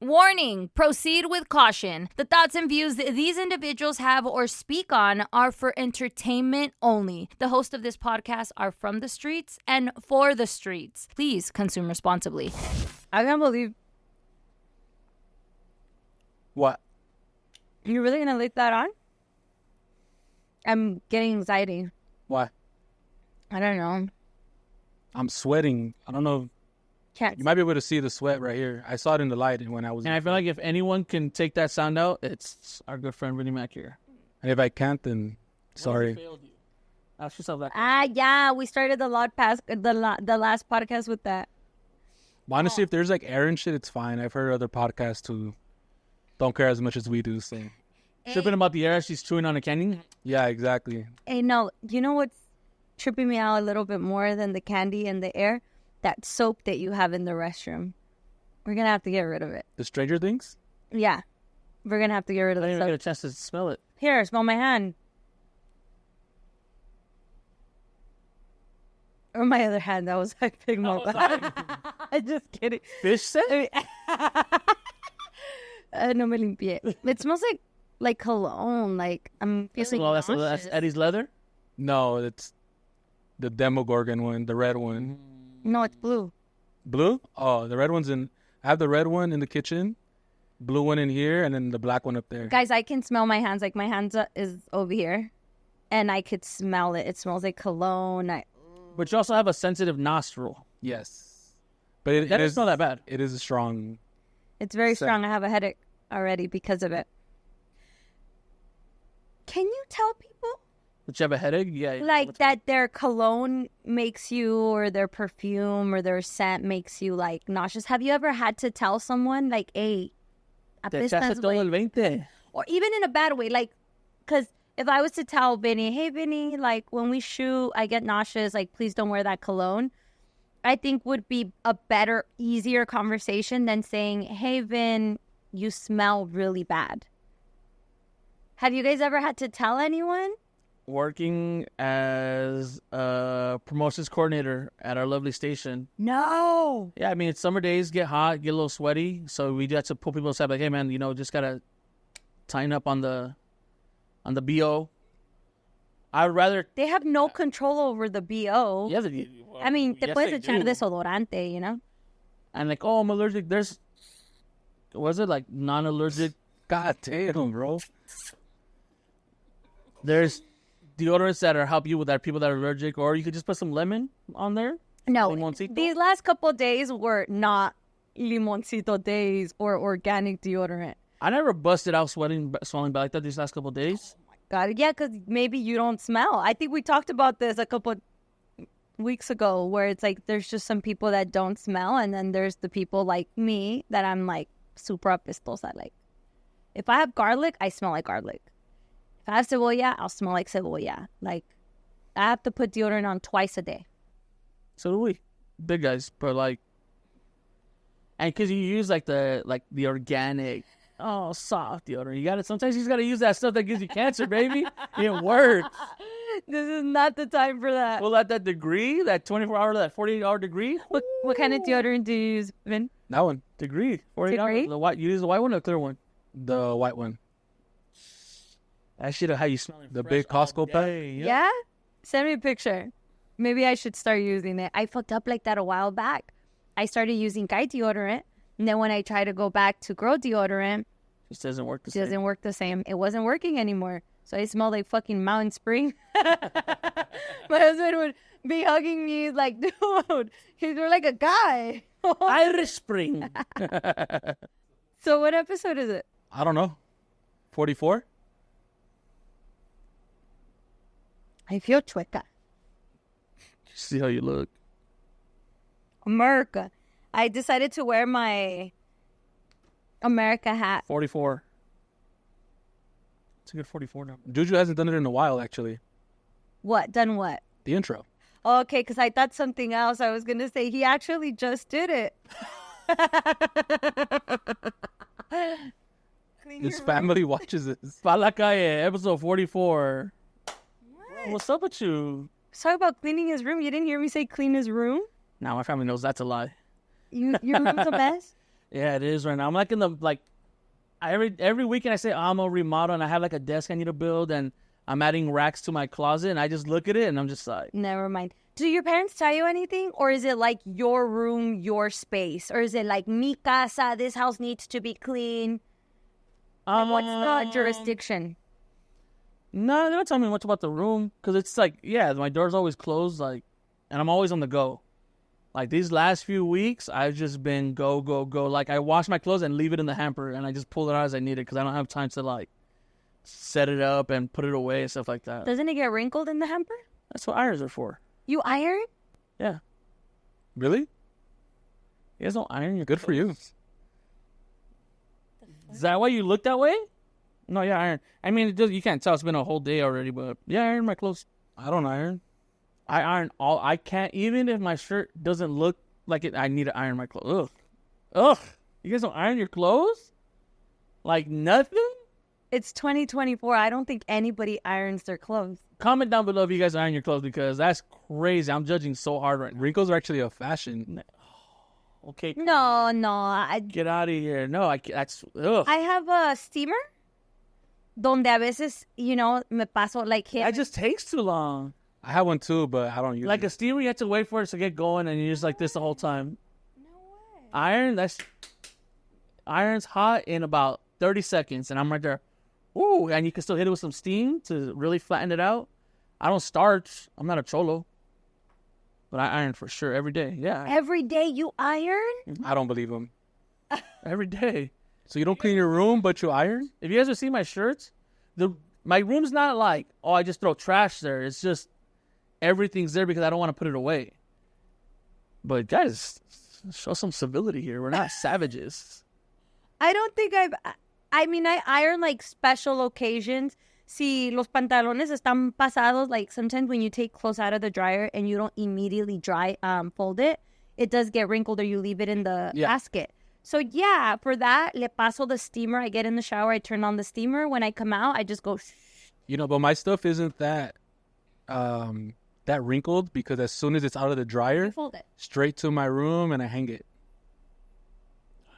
Warning, proceed with caution. The thoughts and views these individuals have or speak on are for entertainment only. The hosts of this podcast are from the streets and for the streets. Please consume responsibly. I can't believe. What? You're really going to leave that on? I'm getting anxiety. Why? I don't know. I'm sweating. I don't know. Can't. You might be able to see the sweat right here. I saw it in the light when I was. And I feel like if anyone can take that sound out, it's our good friend Vinny Mac here. And if I can't, then sorry. Ask yourself that. Yeah, we started the last podcast with that. Well, honestly, if there's like air and shit, it's fine. I've heard other podcasts who don't care as much as we do. So Tripping about the air as she's chewing on a candy. yeah, exactly. Hey, no, you know what's tripping me out a little bit more than the candy and the air? That soap that you have in the restroom. We're going to have to get rid of it. The Stranger Things? Yeah. We're going to have to get rid of I the didn't even soap. get a chance to smell it. Here, smell my hand. Or my other hand. That was like big more. I'm just kidding. Fish set? No me limpié. It smells like cologne. Like I'm feeling Well, that's nauseous. Eddie's leather? No, it's the Demogorgon one, the red one. No, it's blue. Blue? Oh, the red one's in. I have the red one in the kitchen, blue one in here, and then the black one up there. Guys, I can smell my hands. Like my hands is over here, and I could smell it. It smells like cologne. But you also have a sensitive nostril. Yes. But it That is doesn't smell that bad. It is a strong. It's very Scent. strong. I have a headache already because of it. Can you tell people But you have a headache? Yeah. like that their cologne makes you, or their perfume or their scent makes you like nauseous? Have you ever had to tell someone like, hey, Te echaste todo el 20. or even in a bad way, like, because if I was to tell Vinny, hey Vinny, like when we shoot I get nauseous, like please don't wear that cologne, I think would be a better, easier conversation than saying, hey Vin, you smell really bad. Have you guys ever had to tell anyone? Working as a promotions coordinator at our lovely station. No. Yeah, I mean, it's summer days, get hot, get a little sweaty. So we just have to pull people aside like, hey, man, just got to tighten up on the BO. I would rather... They have no control over the BO. Yeah, I mean, te yes, puedes they echar do. desodorante, you know? And like, oh, I'm allergic. There's... Was it like non-allergic? God damn, bro. There's deodorants that help you with that, people that are allergic. Or you could just put some lemon on there. No, Limoncito? these last couple of days were not limoncito days or organic deodorant. I never busted out smelling bad like that these last couple of days. Got it. Yeah, because maybe you don't smell. I think we talked about this a couple weeks ago where it's like there's just some people that don't smell, and then there's the people like me that I'm like super apestosa. Like if I have garlic, I smell like garlic. If I have cebolla, I'll smell like cebolla. Like I have to put deodorant on twice a day. So do we, big guys. But like, and because you use like the organic, soft deodorant. You got to sometimes you just got to use that stuff that gives you cancer, baby. It works. This is not the time for that. Well, at that degree, that 24-hour, that 48-hour degree. What kind of deodorant do you use, Vin? That one. Degree. 48 Degree? hours. The white. You use the white one or the clear one? The white one. That shit, how you smell The big Costco pack? Yeah? Send me a picture. Maybe I should start using it. I fucked up like that a while back. I started using guy deodorant, and then when I tried to go back to girl deodorant, It doesn't work the it same. doesn't work the same. It wasn't working anymore. So I smelled like fucking Mountain Spring. My husband would be hugging me like, dude, you're like a guy. Irish Spring. So what episode is it? I don't know. 44? I feel chueca. See how you look. America. I decided to wear my America hat. 44. It's a good 44 number. Juju hasn't done it in a while, actually. What? Done what? The intro. Okay, because I thought something else. I was going to say he actually just did it. His family watches this. Fallon, Calle, episode 44. What's up with you? Sorry about cleaning his room. You didn't hear me say clean his room? Now my family knows that's a lie. Your room's a mess? Yeah, it is right now. I'm like in the every weekend I say I'm gonna remodel and I have like a desk I need to build and I'm adding racks to my closet and I just look at it and I'm just like, Never mind. Do your parents tell you anything, or is it like your room, your space, or is it like mi casa? This house needs to be clean. Like, what's the jurisdiction? No, they don't tell me much about the room because it's like, yeah, my door's always closed, like, and I'm always on the go. Like these last few weeks, I've just been go, go, go. Like I wash my clothes and leave it in the hamper, and I just pull it out as I need it because I don't have time to like set it up and put it away and stuff like that. Doesn't it get wrinkled in the hamper? That's what irons are for. You iron? Yeah. Really? You guys don't iron your Good for you. Is that why you look that way? No, yeah, iron. I mean, it does, you can't tell. It's been a whole day already, but yeah, I iron my clothes. I don't iron. I iron all. I can't, even if my shirt doesn't look like it, I need to iron my clothes. Ugh. You guys don't iron your clothes? Like nothing? It's 2024. I don't think anybody irons their clothes. Comment down below if you guys iron your clothes because that's crazy. I'm judging so hard right now. Wrinkles are actually a fashion. Okay. No. Get out of here. No, that's, ugh. I have a steamer donde a veces, me paso like here. That just takes too long. I have one too, but I don't use Like it. a steamer, you have to wait for it to get going and you're just like this the whole time. No way. Iron's hot in about 30 seconds and I'm right there. Ooh, and you can still hit it with some steam to really flatten it out. I don't starch. I'm not a cholo. But I iron for sure every day. Yeah. Every day you iron? I don't believe them. Every day. So you don't clean your room, but you iron? If you guys have seen my shirts, my room's not like, oh, I just throw trash there. It's just everything's there because I don't want to put it away. But guys, show some civility here. We're not savages. I don't think I mean, I iron like special occasions. Si los pantalones están pasados, like sometimes when you take clothes out of the dryer and you don't immediately fold it, it does get wrinkled or you leave it in the basket. So yeah, for that, le paso the steamer. I get in the shower, I turn on the steamer. When I come out, I just go. But my stuff isn't that wrinkled because as soon as it's out of the dryer, Fold it. straight to my room and I hang it.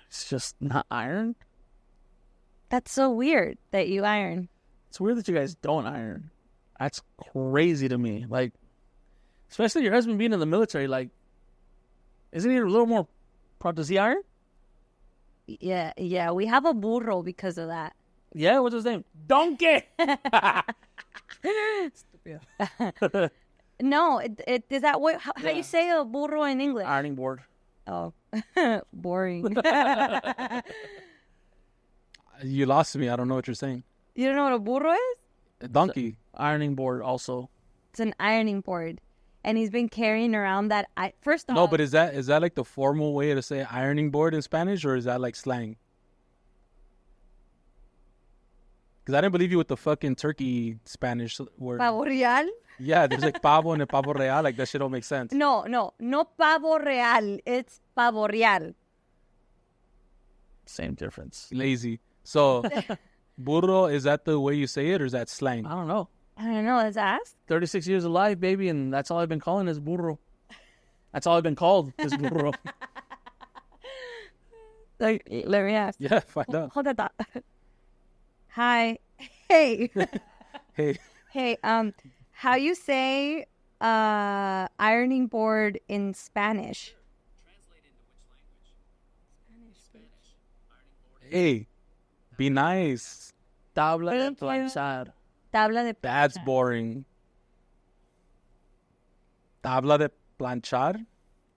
It's just not ironed. That's so weird that you iron. It's weird that you guys don't iron. That's crazy to me. Like, especially your husband being in the military. Like, isn't he a little more proud? Does he iron? Yeah. We have a burro because of that. Yeah, what's his name? Donkey. No, it is that what? How do you say a burro in English? Ironing board. Oh, boring. You lost me. I don't know what you're saying. You don't know what a burro is? A donkey. Ironing board also. It's an ironing board, and he's been carrying around that. First off, No, but is that like the formal way to say ironing board in Spanish, or is that like slang? Because I didn't believe you with the fucking turkey Spanish word. pavo real. Yeah, there's like pavo and a pavo real. Like that shit don't make sense. No pavo real. It's pavo real. Same difference. Lazy. So, burro, is that the way you say it, or is that slang? I don't know. I don't know. Let's ask. 36 years of life, baby, and that's all I've been calling is burro. That's all I've been called is burro. Like, let me ask. Yeah, find out. Hold that thought. Hi. Hey. Hey, How you say ironing board in Spanish? hey, be nice. Tabla de planchar. Tabla de That's boring. Tabla de planchar?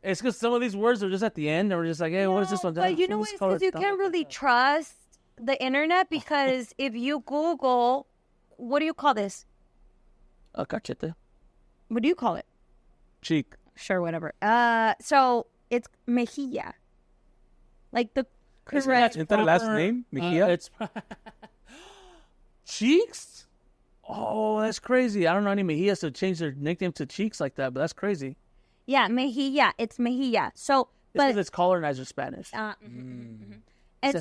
It's because some of these words are just at the end, and we're just like, hey, what is this one? But you know what? Because you can't really trust the internet because if you Google, what do you call this? A cachete. What do you call it? Cheek. Sure, whatever. So it's mejilla, like the correct. Isn't that a last name? Mejia? It's Cheeks? Oh, that's crazy. I don't know any Mejias to change their nickname to Cheeks like that, but that's crazy. Yeah, mejilla. It's mejilla. So, Because but it's colonizer Spanish. and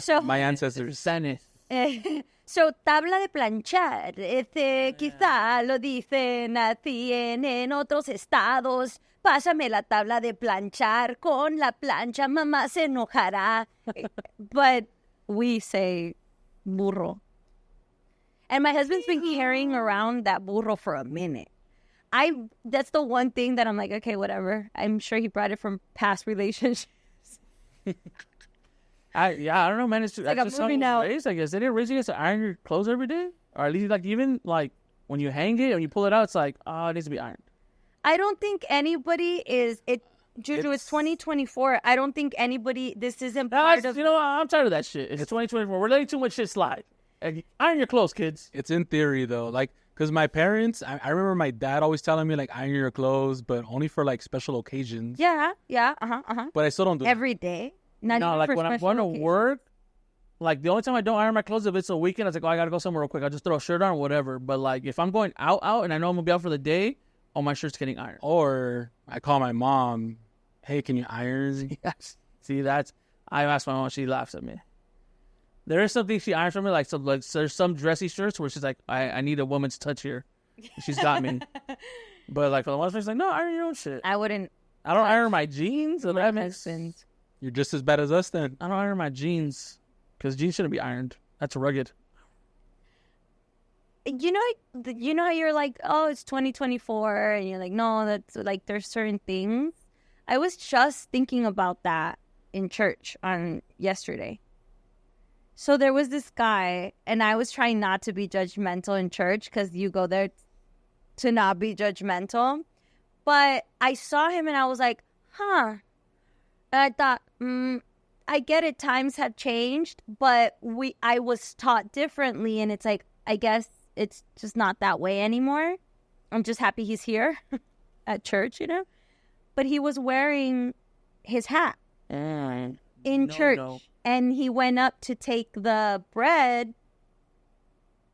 so My ancestors. Spanish. so tabla de planchar. Quizá lo dicen así en otros estados, pásame la tabla de planchar, con la plancha mamá se enojará. But we say burro. And my husband's been carrying around that burro for a minute. That's the one thing that I'm like, okay, whatever. I'm sure he brought it from past relationships. I don't know, man. It's like I'm moving out. Raised, I guess. Did it raise you guys to iron your clothes every day? Or at least, like, even, like, when you hang it and you pull it out, it's like, oh, it needs to be ironed. I don't think anybody is... Juju, it's 2024. I don't think anybody... This isn't part of... You know, I'm tired of that shit. It's 2024. We're letting too much shit slide. Iron your clothes, kids. It's in theory, though. Like, because my parents... I remember my dad always telling me, like, iron your clothes, but only for, like, special occasions. Yeah. But I still don't do every day. Not no, like, when I'm going to work, like, the only time I don't iron my clothes, if it's a weekend, I was like, oh, I got to go somewhere real quick. I'll just throw a shirt on or whatever. But, like, if I'm going out, and I know I'm going to be out for the day, all my shirt's getting ironed. Or I call my mom, hey, can you iron? Yes. See, I asked my mom, she laughs at me. There is something she irons for me, like there's some dressy shirts where she's like, I need a woman's touch here. She's got me. But, like, for the most part, she's like, no, iron your own shit. I don't iron my jeans. So that makes sense. You're just as bad as us then. I don't iron my jeans because jeans shouldn't be ironed. That's rugged. You know how you're like, oh, it's 2024, and you're like, no, that's like there's certain things. I was just thinking about that in church on yesterday. So there was this guy, and I was trying not to be judgmental in church because you go there to not be judgmental. But I saw him, and I was like, huh. And I thought, I get it. Times have changed, but I was taught differently, and it's like, I guess it's just not that way anymore. I'm just happy he's here at church, you know? But he was wearing his hat in church. No. And he went up to take the bread.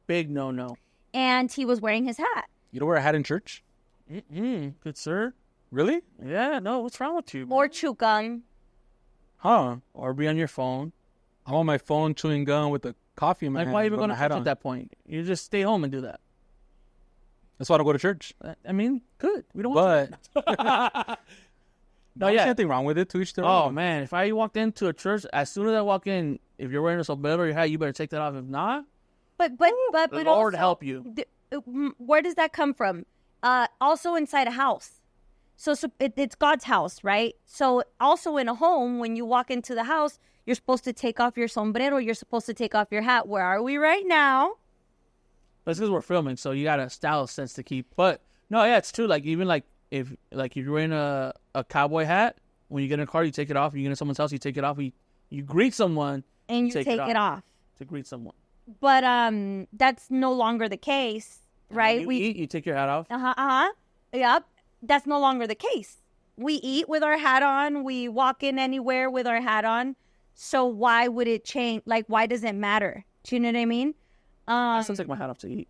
Big no. And he was wearing his hat. You don't wear a hat in church? Good sir. Really? Yeah, no, what's wrong with you? Or chew gum. Huh. Or be on your phone. I'm on my phone chewing gum with a coffee in my hand. Like, why even going to church at that point? You just stay home and do that. That's why I don't go to church. I mean, good. We don't want to. No, yeah. There's nothing wrong with it. To each their own. Oh, man. If I walked into a church, as soon as I walk in, if you're wearing a sombrero or your hat, you better take that off. If not, but the Lord help you. Where does that come from? Also inside a house. So it's God's house, right? So also in a home, when you walk into the house, you're supposed to take off your sombrero. You're supposed to take off your hat. Where are we right now? That's because we're filming, so you got a style sense to keep. But no, yeah, it's true. Like, even like if you're wearing a cowboy hat, when you get in a car, you take it off. You get in someone's house, you take it off. You greet someone, and you take it off to greet someone. But that's no longer the case, right? You take your hat off. Yep. That's no longer the case. We eat with our hat on. We walk in anywhere with our hat on. So why would it change? Like, why does it matter? Do you know what I mean? I still take my hat off to eat.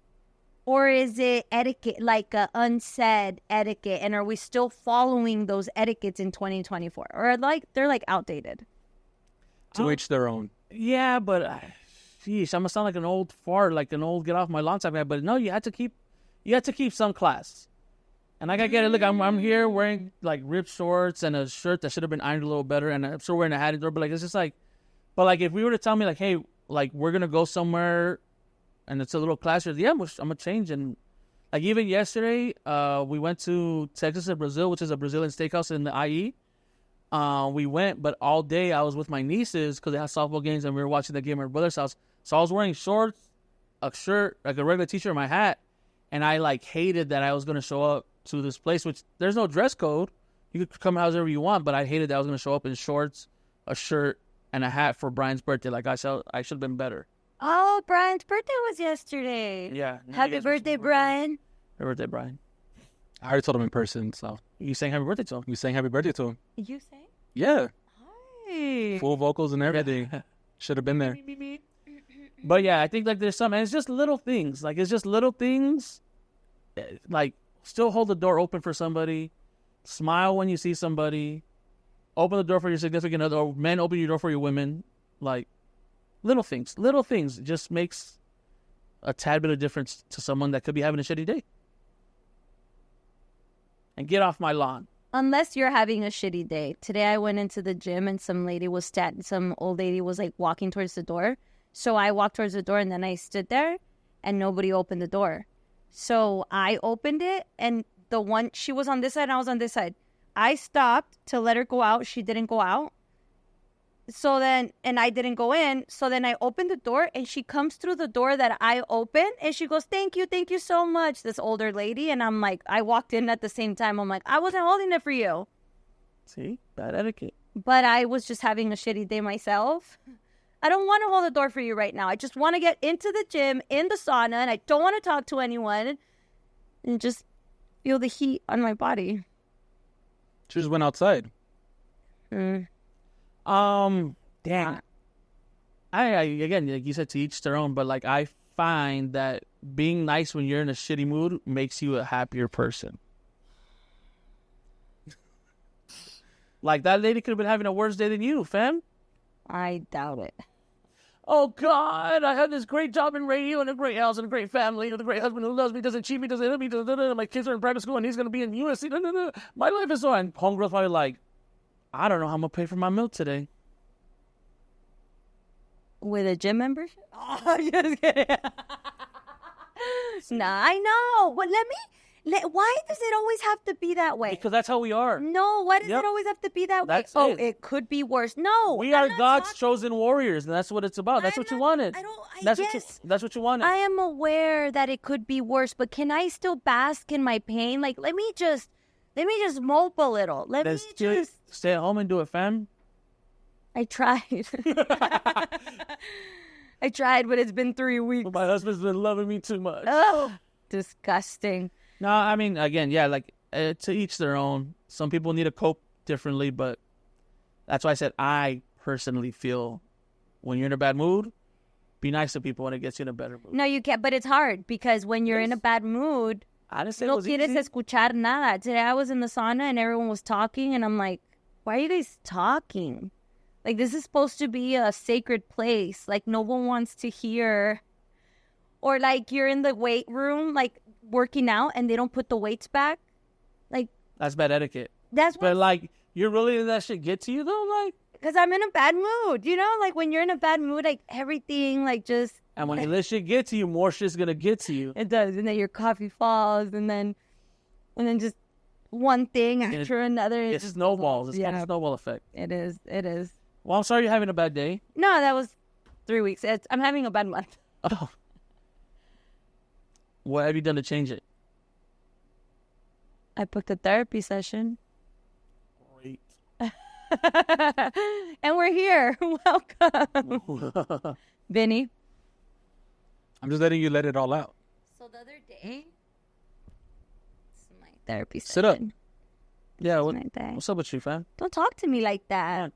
Or is it etiquette, like unsaid etiquette? And are we still following those etiquettes in 2024? Or like they're like outdated? To each their own. Yeah, but sheesh, I'm gonna sound like an old fart, like an old get off my lawn type guy. But no, you had to keep some class. And like I get it. Look, I'm here wearing like ripped shorts and a shirt that should have been ironed a little better, and I'm still wearing a hat. But like it's just like, but like if we were to tell me like, hey, like we're gonna go somewhere, and it's a little classier, yeah, I'm gonna change. And like even yesterday, we went to Texas and Brazil, which is a Brazilian steakhouse in the IE. We went, but all day I was with my nieces because they had softball games, and we were watching the game at my brother's house. So I was wearing shorts, a shirt, like a regular t-shirt, and my hat, and I like hated that I was gonna show up to this place, which there's no dress code. You could come however you want, but I hated that I was going to show up in shorts, a shirt, and a hat for Brian's birthday. Like I should have been better. Oh, Brian's birthday was yesterday. Yeah. Happy birthday, Brian. Happy birthday, Brian. I already told him in person, so. You sang happy birthday to him? We sang happy birthday to him. You sang? Yeah. Hi. Full vocals and everything. Should have been there. But yeah, I think like there's some, and it's just little things. Like it's just little things, like, still hold the door open for somebody. Smile when you see somebody. Open the door for your significant other. Or men, open your door for your women. Like, little things. Little things just makes a tad bit of difference to someone that could be having a shitty day. And get off my lawn. unless you're having a shitty day. Today I went into the gym and some old lady was like walking towards the door. So I walked towards the door and then I stood there and nobody opened the door. So I opened it and she was on this side and I was on this side. I stopped to let her go out. She didn't go out. So then, and I didn't go in. So then I opened the door and she comes through the door that I opened and she goes, thank you so much. This older lady. And I'm like, I walked in at the same time. I'm like, I wasn't holding it for you. See, bad etiquette. But I was just having a shitty day myself. I don't want to hold the door for you right now. I just want to get into the gym, in the sauna, and I don't want to talk to anyone and just feel the heat on my body. She just went outside. Dang. I again, like you said, to each their own, but like I find that being nice when you're in a shitty mood makes you a happier person. Like that lady could have been having a worse day than you, fam. I doubt it. Oh God, I had this great job in radio and a great house and a great family and a great husband who loves me, doesn't cheat me, doesn't hit me, my kids are in private school and he's gonna be in USC. My life is so. And homegirl's probably like, I don't know how I'm gonna pay for my meal today. With a gym membership? Oh, just kidding. Nah, I know. But why does it always have to be that way? Because that's how we are. No, why does it always have to be that way? That's it. It could be worse. No. We are God's chosen warriors, and that's what it's about. That's what you wanted. That's what you wanted. I am aware that it could be worse, but can I still bask in my pain? Like, let me just mope a little. Let me just stay at home and do it, fam. I tried. I tried, but it's been 3 weeks. My husband's been loving me too much. Oh, disgusting. No, I mean, again, yeah, like, to each their own. Some people need to cope differently, but that's why I said I personally feel when you're in a bad mood, be nice to people when it gets you in a better mood. No, you can't, but it's hard because when you're in a bad mood, I didn't say no it was quieres easy. escuchar nada. Today I was in the sauna and everyone was talking and I'm like, why are you guys talking? Like, this is supposed to be a sacred place. Like, no one wants to hear. Or, like, you're in the weight room, like, working out, and they don't put the weights back. Like, that's bad etiquette. That's what. But, like, you're really letting that shit get to you, though? Like, because I'm in a bad mood, you know? Like, when you're in a bad mood, like, everything, like, just. And when you let shit get to you, more shit's going to get to you. It does. And then your coffee falls, and then just one thing after another. It snowballs. It's got a snowball effect. It is. Well, I'm sorry you're having a bad day. No, that was 3 weeks. I'm having a bad month. Oh. What have you done to change it? I booked a therapy session. Great. And we're here. Welcome. Vinny. I'm just letting you let it all out. So the other day, it's my therapy session. Sit up. Yeah, what's up with you, fam? Don't talk to me like that.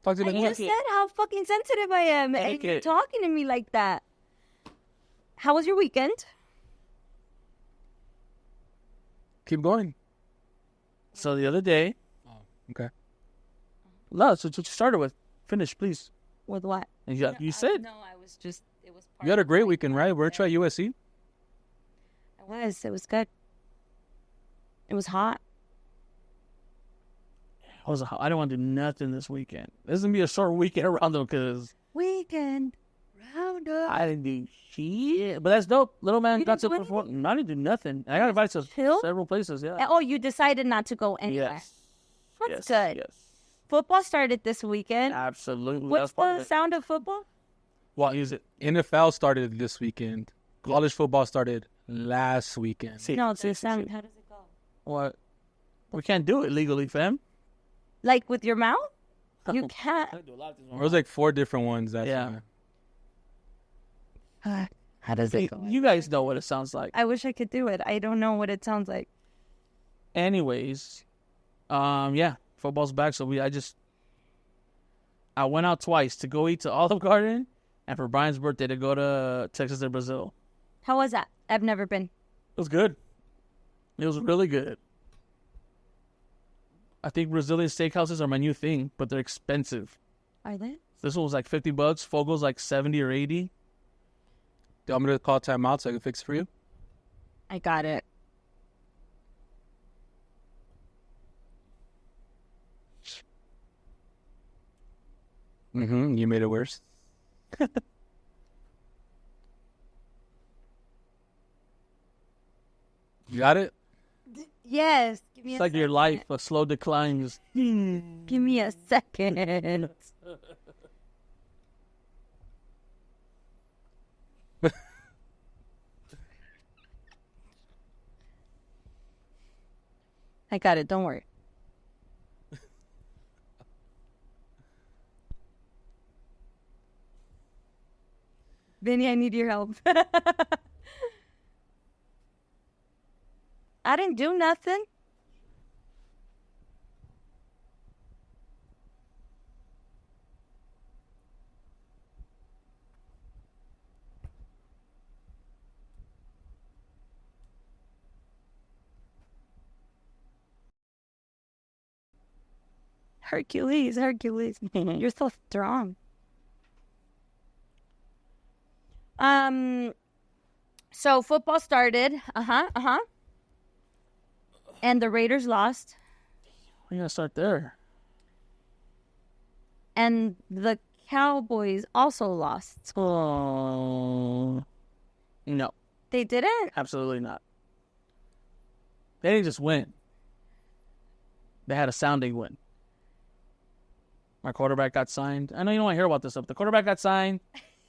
Talk to me I just said how fucking sensitive I am, and you're talking to me like that. How was your weekend? Keep going. So the other day. Oh, okay. No, that's what you started with. Finish, please. With what? You said. No, I was just. It was. You had a great weekend, right? Weren't you at USC? It was good. It was hot. I don't want to do nothing this weekend. This is going to be a short weekend around them because... Weekend roundup. I didn't do shit. But that's dope. Little man got to perform. I didn't do nothing. I got invited to several places, yeah. Oh, you decided not to go anywhere. Yes. That's good. Yes. Football started this weekend. Absolutely. What's the sound of football? Well, use it. NFL started this weekend. College football started last weekend. No, it's the sound. How does it go? What? We can't do it legally, fam. Like with your mouth? You can't. There was like 4 different ones. Yeah. How does it go? You guys know what it sounds like. I wish I could do it. I don't know what it sounds like. Anyways, yeah, football's back. So I went out twice to go eat to Olive Garden, and for Brian's birthday to go to Texas and Brazil. How was that? I've never been. It was good. It was really good. I think Brazilian steakhouses are my new thing, but they're expensive. Are they? This one was like $50. Fogel's like 70 or 80. Do you want me to call timeout so I can fix it for you? I got it. You made it worse. You got it? Yes. Give me It's a like your second. life, a slow decline. Just, Give me a second. I got it. Don't worry. Vinny, I need your help. I didn't do nothing. Hercules. You're so strong. So football started. And the Raiders lost. we're gonna start there. And the Cowboys also lost. Oh, no, They didn't? absolutely not. They didn't just win. They had a sounding win. My quarterback got signed. I know you don't want to hear about this stuff. The quarterback got signed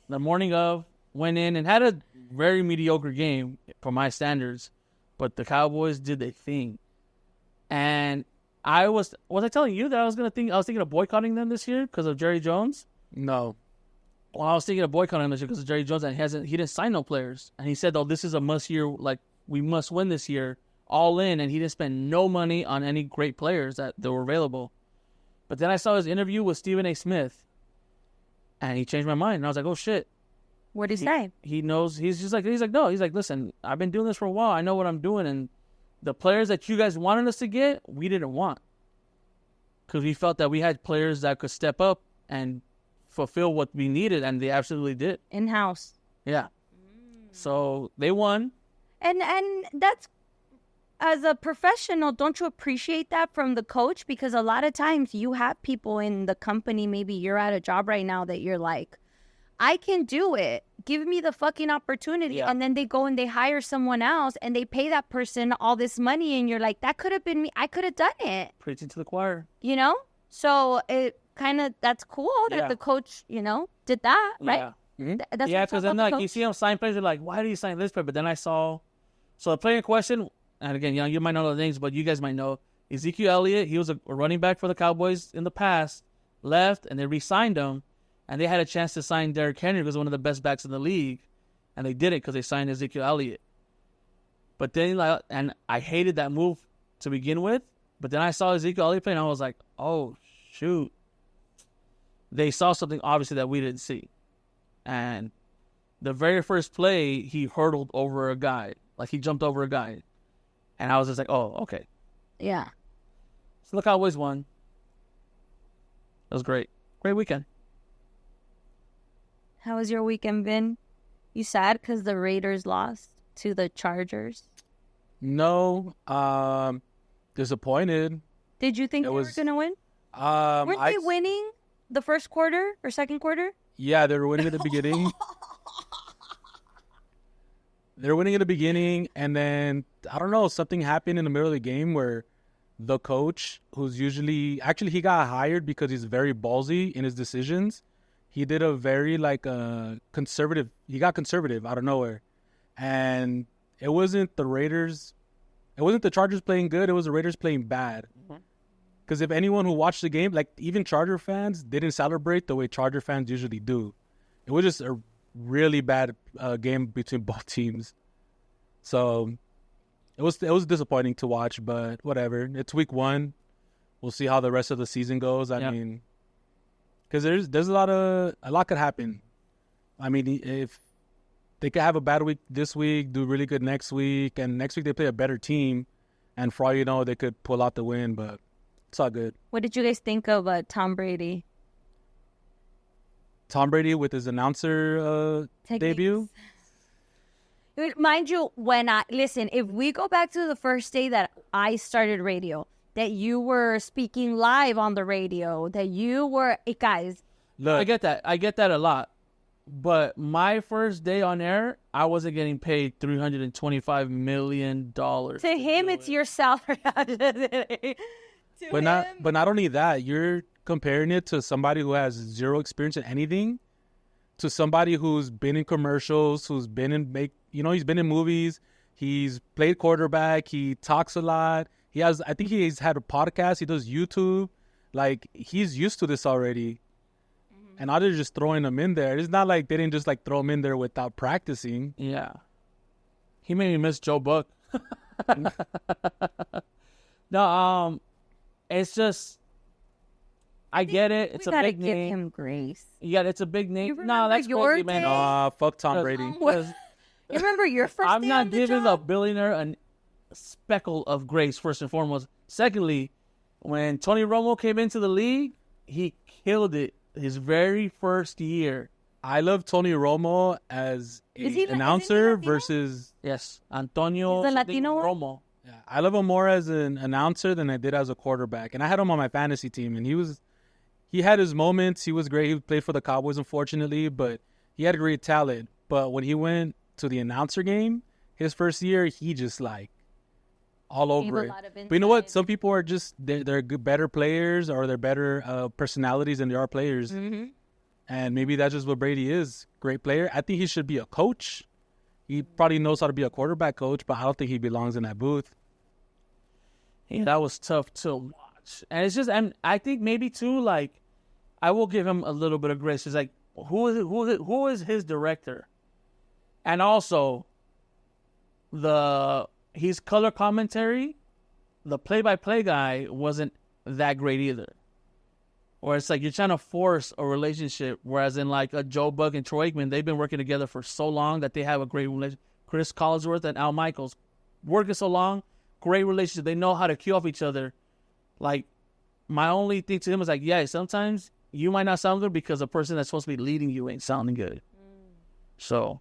the morning of, went in and had a very mediocre game for my standards, but the Cowboys did their thing. And was I telling you that I was thinking of boycotting them this year because of Jerry Jones? No. Well, I was thinking of boycotting him this year because of Jerry Jones, and he didn't sign no players. And he said, "Oh, this is a must year. Like we must win this year, all in." And he didn't spend no money on any great players that were available. But then I saw his interview with Stephen A. Smith, and he changed my mind. And I was like, "Oh shit." What did he say? He knows. He's like, listen, I've been doing this for a while. I know what I'm doing, and the players that you guys wanted us to get, we didn't want, because we felt that we had players that could step up and fulfill what we needed, and they absolutely did. In-house. Yeah. So they won. And that's, as a professional, don't you appreciate that from the coach? Because a lot of times you have people in the company, maybe you're at a job right now that you're like, I can do it. Give me the fucking opportunity. Yeah. And then they go and they hire someone else and they pay that person all this money. And you're like, that could have been me. I could have done it. Preaching to the choir. You know? So it kind of, that's cool that Yeah. the coach, did that, right? Yeah. Mm-hmm. That's Yeah, what's because up then with the like you coach. see him sign players, you're like, why did he sign this player? But then I saw, so the player in question, and again, you might know the names, but you guys might know Ezekiel Elliott. He was a running back for the Cowboys in the past, left, and they re-signed him, and they had a chance to sign Derrick Henry because one of the best backs in the league, and they didn't because they signed Ezekiel Elliott. But then, and I hated that move to begin with, but then I saw Ezekiel Elliott play, and I was like, oh shoot, they saw something obviously that we didn't see, and the very first play, he hurdled over a guy. Like, he jumped over a guy. And I was just like, oh, okay. Yeah. So the Cowboys won. It was great. Great weekend. How was your weekend, Vin? You sad because the Raiders lost to the Chargers? No. Disappointed. Did you think they were was- going to win? Weren't they winning the first quarter or second quarter? Yeah, they were winning at the beginning. They were winning at the beginning, and then, I don't know, something happened in the middle of the game where the coach, who's usually... Actually, he got hired because he's very ballsy in his decisions. He did a very, conservative... He got conservative out of nowhere. And it wasn't the Raiders... It wasn't the Chargers playing good. It was the Raiders playing bad. Because if anyone who watched the game, even Charger fans, didn't celebrate the way Charger fans usually do. It was just a really bad game between both teams. So it was disappointing to watch, but whatever. It's week 1. We'll see how the rest of the season goes. I mean, because there's a lot could happen. I mean, if they could have a bad week this week, do really good next week, and next week they play a better team, and for all you know, they could pull out the win, but it's all good. What did you guys think of Tom Brady? Tom Brady with his announcer debut. Mind you, if we go back to the first day that I started radio, that you were speaking live on the radio, that you were, guys, Look, I get that. I get that a lot. But my first day on air, I wasn't getting paid $325 million. To him, it's your salary. but not only that, you're comparing it to somebody who has zero experience in anything, to somebody who's been in commercials, who's been in he's been in movies, he's played quarterback, he talks a lot. I think he's had a podcast, he does YouTube. Like, he's used to this already. And now they're just throwing him in there. It's not like they didn't just like throw him in there without practicing. Yeah. He made me miss Joe Buck. No, it's just, I get it. It's a big name. Give him grace. Yeah, it's a big name. You No, that's remember crazy, your man. day? Fuck Tom Brady. You remember your first I'm day not on the giving job? a billionaire a speckle of grace, first and foremost. Secondly, when Tony Romo came into the league, he killed it his very first year. I love Tony Romo as Is he an announcer Latino? versus... Yes, Antonio He's the Latino one? Romo. Yeah, I love him more as an announcer than I did as a quarterback. And I had him on my fantasy team, and he had his moments. He was great. He played for the Cowboys, unfortunately, but he had great talent. But when he went to the announcer game, his first year, he just like all over it. But you know what? Some people are just they're good, better players, or they're better personalities than they are players. Mm-hmm. And maybe that's just what Brady is. Great player. I think he should be a coach. He probably knows how to be a quarterback coach, but I don't think he belongs in that booth. Yeah, that was tough to watch. And it's just, and I think maybe too, like, I will give him a little bit of grace. It's like, who is his director? And also, his color commentary, the play-by-play guy wasn't that great either. Or it's like you're trying to force a relationship, whereas in like a Joe Buck and Troy Aikman, they've been working together for so long that they have a great relationship. Chris Collinsworth and Al Michaels working so long, great relationship. They know how to cue off each other. Like, my only thing to him is like, yeah, sometimes you might not sound good because the person that's supposed to be leading you ain't sounding good. So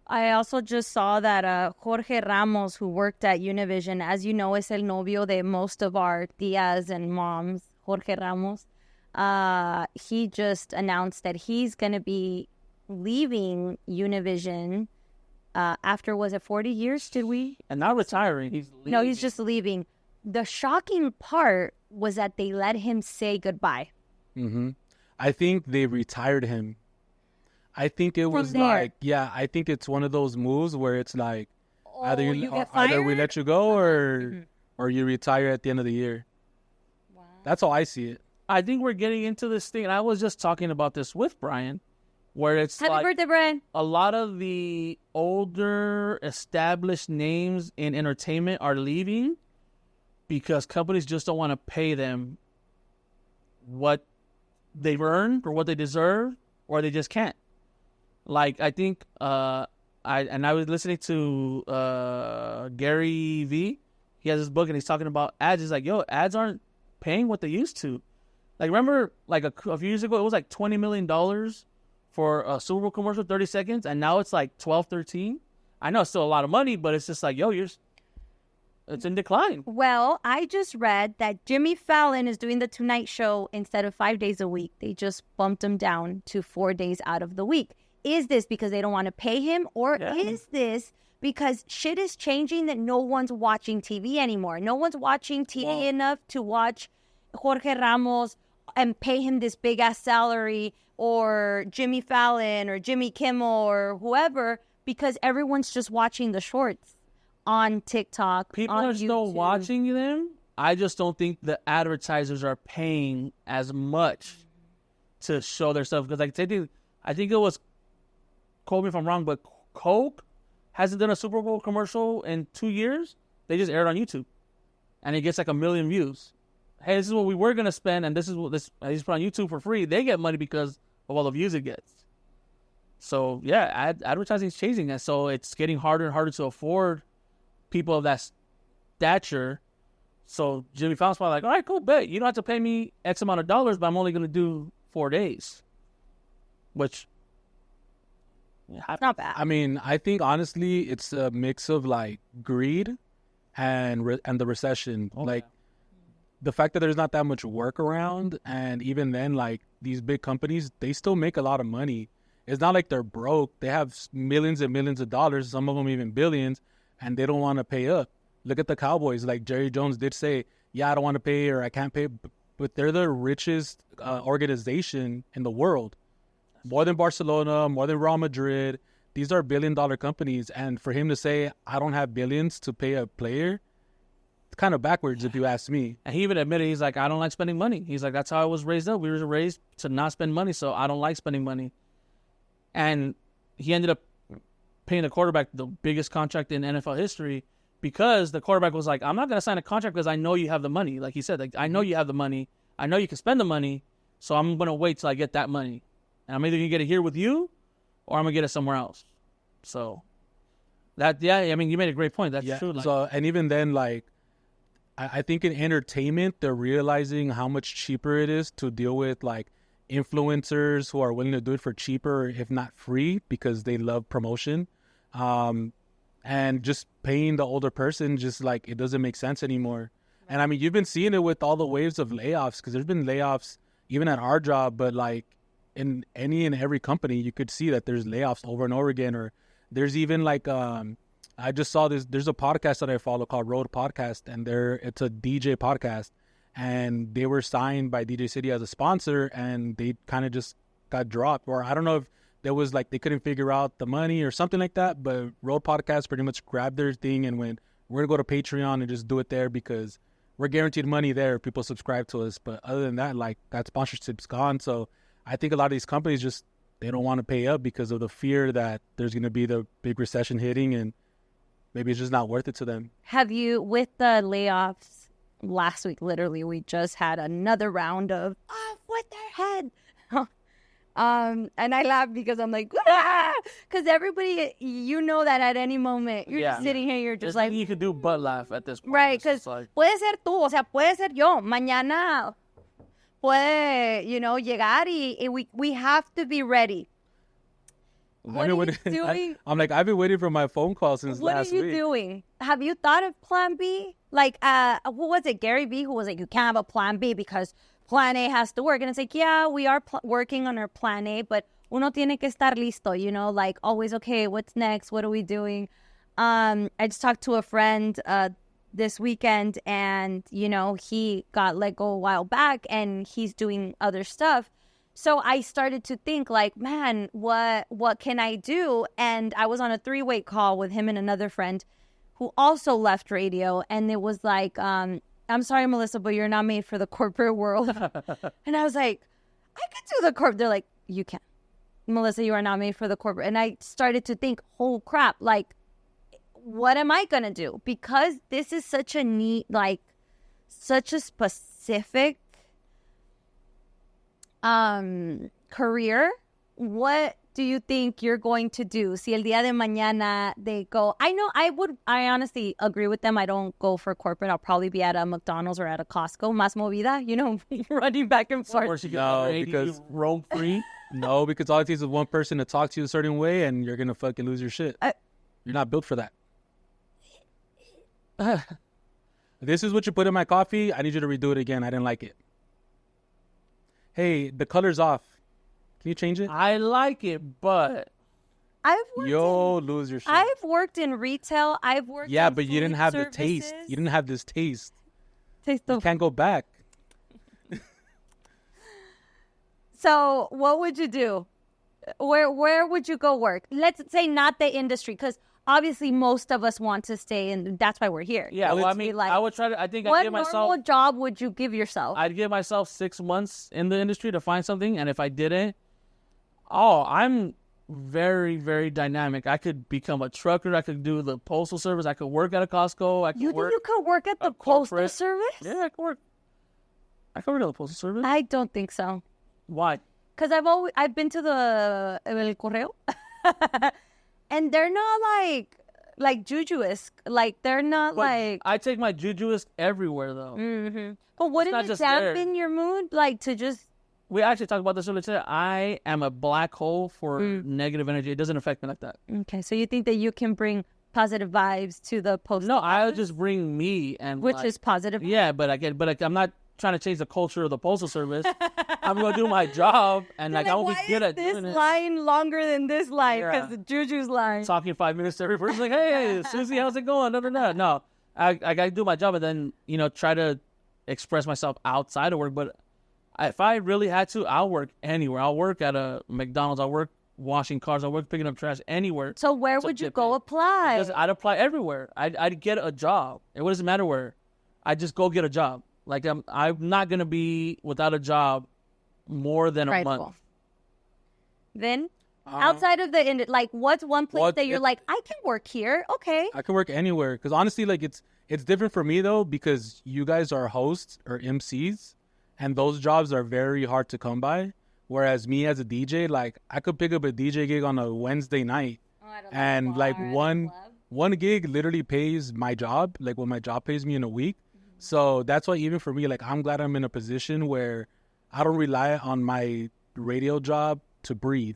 I also just saw that Jorge Ramos, who worked at Univision, as you know, is el novio de most of our tias and moms, Jorge Ramos. He just announced that he's going to be leaving Univision after, was it 40 years? Did we? And not retiring. He's leaving. No, he's just leaving. The shocking part was that they let him say goodbye. Mm-hmm. I think they retired him. I think it was there. like, I think it's one of those moves where it's like either we let you go or you retire at the end of the year. Wow. That's how I see it. I think we're getting into this thing, and I was just talking about this with Brian, where it's Happy birthday, Brian. A lot of the older established names in entertainment are leaving because companies just don't want to pay them what they've earned or what they deserve, or they just can't. Like, I think I was listening to Gary V. He has this book and he's talking about ads. He's like, yo, ads aren't paying what they used to. Like, remember, like a few years ago, it was like $20 million for a Super Bowl commercial, 30 seconds, and now it's like 12, 13. I know it's still a lot of money, but it's just like, yo, it's in decline. Well, I just read that Jimmy Fallon is doing the Tonight Show instead of 5 days a week. They just bumped him down to 4 days out of the week. Is this because they don't want to pay him, or is this because shit is changing that no one's watching TV anymore? No one's watching TV enough to watch Jorge Ramos and pay him this big-ass salary, or Jimmy Fallon or Jimmy Kimmel or whoever, because everyone's just watching the shorts on TikTok. People on are still YouTube. watching them. I just don't think the advertisers are paying as much to show their stuff. Because like, I think it was, quote me if I'm wrong, but Coke hasn't done a Super Bowl commercial in 2 years. They just aired on YouTube, and it gets like 1 million views. Hey, this is what we were gonna spend, and this is what I just put on YouTube for free. They get money because of all the views it gets. So yeah, advertising is changing, and so it's getting harder and harder to afford people of that stature. So Jimmy Fallon's probably like, all right, cool, bet. You don't have to pay me X amount of dollars, but I'm only going to do 4 days. Which, Not bad. I mean, I think honestly, it's a mix of like greed and the recession. Okay. Like the fact that there's not that much work around, and even then, like these big companies, they still make a lot of money. It's not like they're broke. They have millions and millions of dollars, some of them even billions, and they don't want to pay up. Look at the Cowboys. Like Jerry Jones did say, yeah, I don't want to pay or I can't pay, but they're the richest organization in the world. More than Barcelona, more than Real Madrid. These are billion-dollar companies. And for him to say, I don't have billions to pay a player, it's kind of backwards if you ask me. And he even admitted, he's like, I don't like spending money. He's like, that's how I was raised up. We were raised to not spend money, so I don't like spending money. And he ended up paying the quarterback the biggest contract in NFL history because the quarterback was like, I'm not going to sign a contract because I know you have the money. Like he said, like, I know you have the money. I know you can spend the money, so I'm going to wait till I get that money. And I'm either going to get it here with you or I'm going to get it somewhere else. So, that, yeah, I mean, you made a great point. That's true. Like, so, and even then, like, I think in entertainment, they're realizing how much cheaper it is to deal with, like, influencers who are willing to do it for cheaper, if not free, because they love promotion. And just paying the older person, just like, it doesn't make sense anymore. And I mean, you've been seeing it with all the waves of layoffs, because there's been layoffs even at our job, but like in any and every company, you could see that there's layoffs over and over again. Or there's even like, I just saw there's a podcast that I follow called Road Podcast, and it's a DJ podcast. And they were signed by DJ City as a sponsor, and they kind of just got dropped. Or I don't know if there was like they couldn't figure out the money or something like that. But Road Podcast pretty much grabbed their thing and went, we're going to go to Patreon and just do it there because we're guaranteed money there if people subscribe to us. But other than that, like that sponsorship's gone. So I think a lot of these companies just, they don't want to pay up because of the fear that there's going to be the big recession hitting, and maybe it's just not worth it to them. Have you, with the layoffs, last week, literally, we just had another round of off with their head. And I laugh because I'm like, because everybody, you know that at any moment, you're just sitting here, you're just like. You could do but laugh at this point. Right, because puede ser tú, o sea, puede ser yo. Mañana puede, llegar y we have to be ready. What are you doing? I'm like, I've been waiting for my phone call since last week. What are you doing? Have you thought of plan B? Like, who was it? Gary Vee, who was like, you can't have a plan B because plan A has to work. And it's like, yeah, we are working on our plan A, but uno tiene que estar listo, like always, okay, what's next? What are we doing? I just talked to a friend this weekend, and, he got let go a while back and he's doing other stuff. So I started to think like, man, what can I do? And I was on a 3-way call with him and another friend who also left radio. And it was like, I'm sorry, Melissa, but you're not made for the corporate world. And I was like, I could do the corp. They're like, you can't. Melissa, you are not made for the corporate. And I started to think, oh, crap, like, what am I going to do? Because this is such a neat, like, such a specific career. What do you think you're going to do? Si el día de mañana they go, I honestly agree with them. I don't go for corporate. I'll probably be at a McDonald's or at a Costco, más movida, running back and forth. No, because roam free. No, because all it takes is one person to talk to you a certain way and you're going to fucking lose your shit. You're not built for that. This is what you put in my coffee. I need you to redo it again. I didn't like it. Hey, the color's off. Can you change it? I like it, but lose your shit. I've worked in retail. I've worked in but you didn't have services. the taste. You didn't have this taste. You of... can't go back. So what would you do? Where would you go work? Let's say not the industry, because obviously most of us want to stay, and that's why we're here. Yeah, well, I mean, I would try to. I think I'd give myself. What normal job would you give yourself? I'd give myself 6 months in the industry to find something, and if I didn't, I'm very, very dynamic. I could become a trucker. I could do the postal service. I could work at a Costco. You think you could work at the postal service? Yeah, I could work. I could work at the postal service. I don't think so. Why? Because I've been to the El Correo, and they're not like Juju-esque. Like they're not like. I take my Juju-esque everywhere though. Mm-hmm. But wouldn't it dampen your mood? Like to just. We actually talked about this earlier today. I am a black hole for negative energy. It doesn't affect me like that. Okay, so you think that you can bring positive vibes to the post? No, I'll just bring me and which is positive. Yeah, but I'm not trying to change the culture of the postal service. I'm gonna do my job, and like I won't be good at doing this it. line longer than this line Yeah. because the Juju's line. Talking 5 minutes to every person, like, hey, Susie, how's it going? No, I gotta do my job, and then try to express myself outside of work. But if I really had to, I'll work anywhere. I'll work at a McDonald's. I'll work washing cars. I'll work picking up trash anywhere. So where would you go apply? Because I'd apply everywhere. I'd get a job. It doesn't matter where. I just go get a job. Like I'm not gonna be without a job more than a month. Then outside of the like, what's one place that you're like, I can work here? Okay, I can work anywhere. Because honestly, like it's different for me though, because you guys are hosts or MCs, and those jobs are very hard to come by. Whereas me as a DJ, like I could pick up a DJ gig on a Wednesday night, and like one gig literally pays my job, like what my job pays me in a week. So that's why even for me, like I'm glad I'm in a position where I don't rely on my radio job to breathe.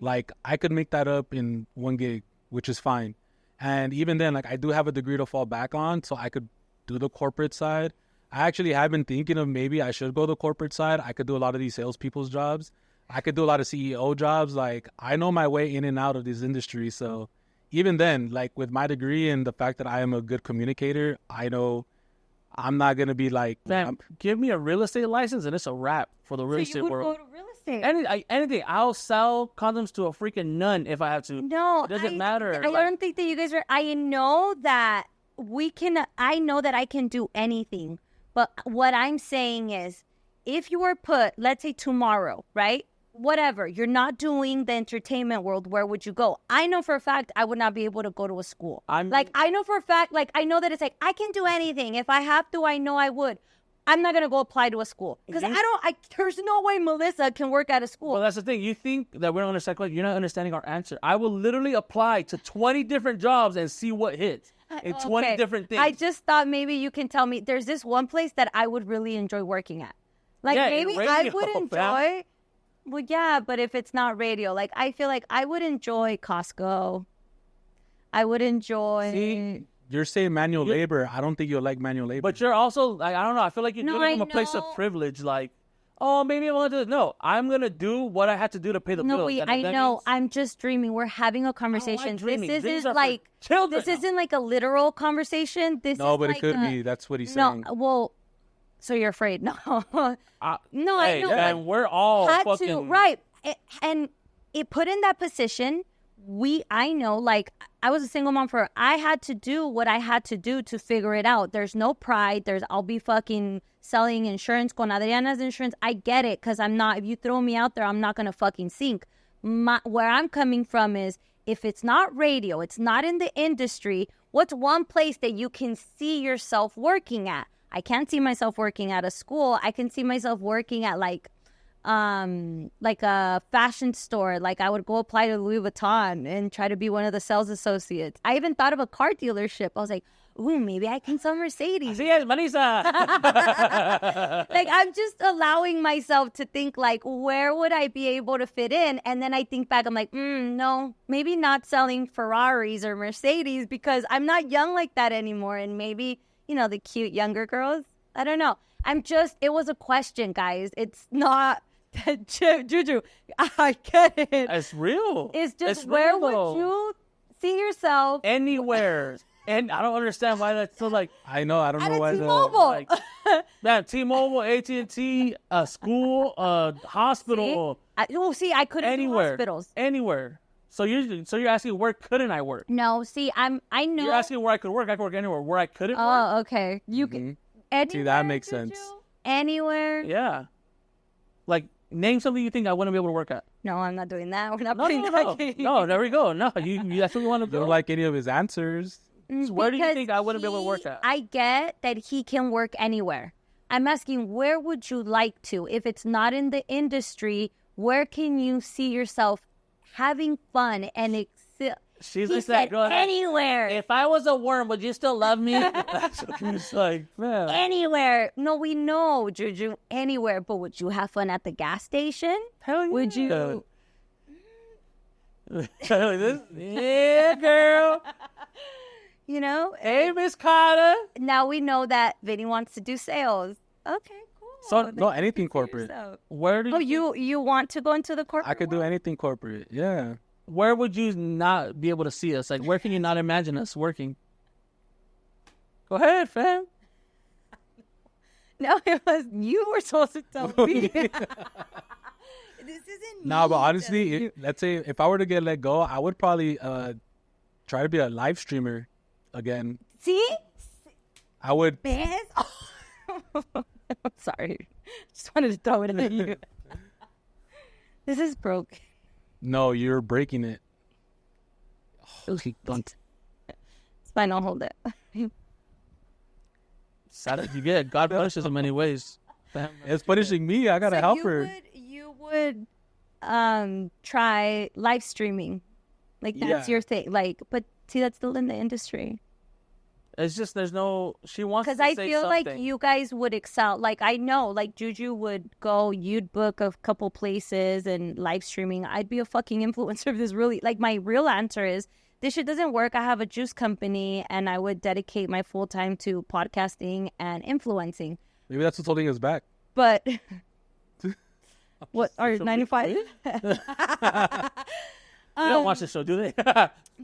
Like I could make that up in one gig, which is fine. And even then, like I do have a degree to fall back on, so I could do the corporate side. I actually have been thinking of maybe I should go the corporate side. I could do a lot of these salespeople's jobs. I could do a lot of CEO jobs. Like I know my way in and out of this industry. So even then, like with my degree and the fact that I am a good communicator, I know I'm not going to be like... Man, give me a real estate license and it's a wrap for the real estate world. So you would go to real estate? Anything. I'll sell condoms to a freaking nun if I have to. No. It doesn't matter. I don't think that you guys are... I know that I can do anything. But what I'm saying is, if you were put, let's say tomorrow, right? Whatever, you're not doing the entertainment world, where would you go? I know for a fact I would not be able to go to a school. I know for a fact, like, I know that it's like, I can do anything. If I have to, I know I would. I'm not going to go apply to a school. Because there's no way Melissa can work at a school. Well, that's the thing. You think that we don't understand, you're not understanding our answer. I will literally apply to 20 different jobs and see what hits. In 20 different things. I just thought maybe you can tell me there's this one place that I would really enjoy working at. Like maybe I would enjoy. Well, yeah, but if it's not radio, like I feel like I would enjoy Costco. I would enjoy. See, you're saying manual labor. I don't think you'll like manual labor. But you're also like, I don't know. I feel like you're doing it from a place of privilege. Like, oh, maybe I want to do this. No, I'm gonna do what I have to do to pay the bills. No, I know. I'm just dreaming. We're having a conversation. This isn't like children. This isn't like a literal conversation. This no, is but like it could be. That's what he's saying. No, well, so you're afraid? No, no, I know. And we're all fucking right. And it put in that position. I know, like, I was a single mom I had to do what I had to do to figure it out. There's no pride. I'll be fucking selling insurance con Adriana's insurance. I get it, because if you throw me out there, I'm not going to fucking sink. Where I'm coming from is, if it's not radio, it's not in the industry, what's one place that you can see yourself working at? I can't see myself working at a school. I can see myself working at like a fashion store. Like I would go apply to Louis Vuitton and try to be one of the sales associates. I even thought of a car dealership. I was like, ooh, maybe I can sell Mercedes. Yes, Marisa. Like I'm just allowing myself to think like, where would I be able to fit in? And then I think back, I'm like, no, maybe not selling Ferraris or Mercedes, because I'm not young like that anymore. And maybe, the cute younger girls, I don't know. It was a question, guys. It's not... Juju, I get it. It's real. It's just where would you see yourself? Anywhere. And I don't understand why that's so like. I know. I don't know why. T-Mobile. That T-Mobile, AT&T, a school, a hospital. See, I couldn't do hospitals. Anywhere. So you're asking where couldn't I work? No, see, I know. You're asking where I could work. I could work anywhere. Where I couldn't work. Oh, okay. You can. See, that makes sense. Anywhere. Yeah. Like, name something you think I wouldn't be able to work at. No, I'm not doing that. We're not playing that game. No, there we go. No, you that's what you want to do. Don't like any of his answers. So where do you think I wouldn't be able to work at? I get that he can work anywhere. I'm asking, where would you like to? If it's not in the industry, where can you see yourself having fun and excel? She's just that girl. Anywhere. If I was a worm, would you still love me? It's like, man. Anywhere. No, we know, Juju. Anywhere. But would you have fun at the gas station? Hell yeah. Would you? Yeah, girl. You know? Hey, Miss Carter. Now we know that Vinny wants to do sales. Okay, cool. So No, anything corporate. where do Oh, you you want to go into the corporate? I could do world? anything corporate. Yeah. where would you not be able to see us? Like, where can you not imagine us working? Go ahead, fam. No, it was you were supposed to tell me. This isn't. No, me but honestly, telling you. let's say if I were to get let go, I would probably try to be a live streamer again. See, I would. man. I'm sorry. Just wanted to throw it at you. This is broke. No, you're breaking it. It's fine. I'll hold it. Sad as you get. God punishes in many ways. Fam. It's punishing me. I gotta help her. You would try live streaming, like that's Yeah. your thing. Like, but see, that's still in the industry. It's just there's no. She wants Because to I say feel something. like you guys would excel. Like I know, like Juju would go. You'd book a couple places and live streaming. I'd be a fucking influencer if this really. Like my real answer is this shit doesn't work. I have a juice company, and I would dedicate my full time to podcasting and influencing. Maybe that's what's holding us back. But what are 95? They don't watch the show, do they? They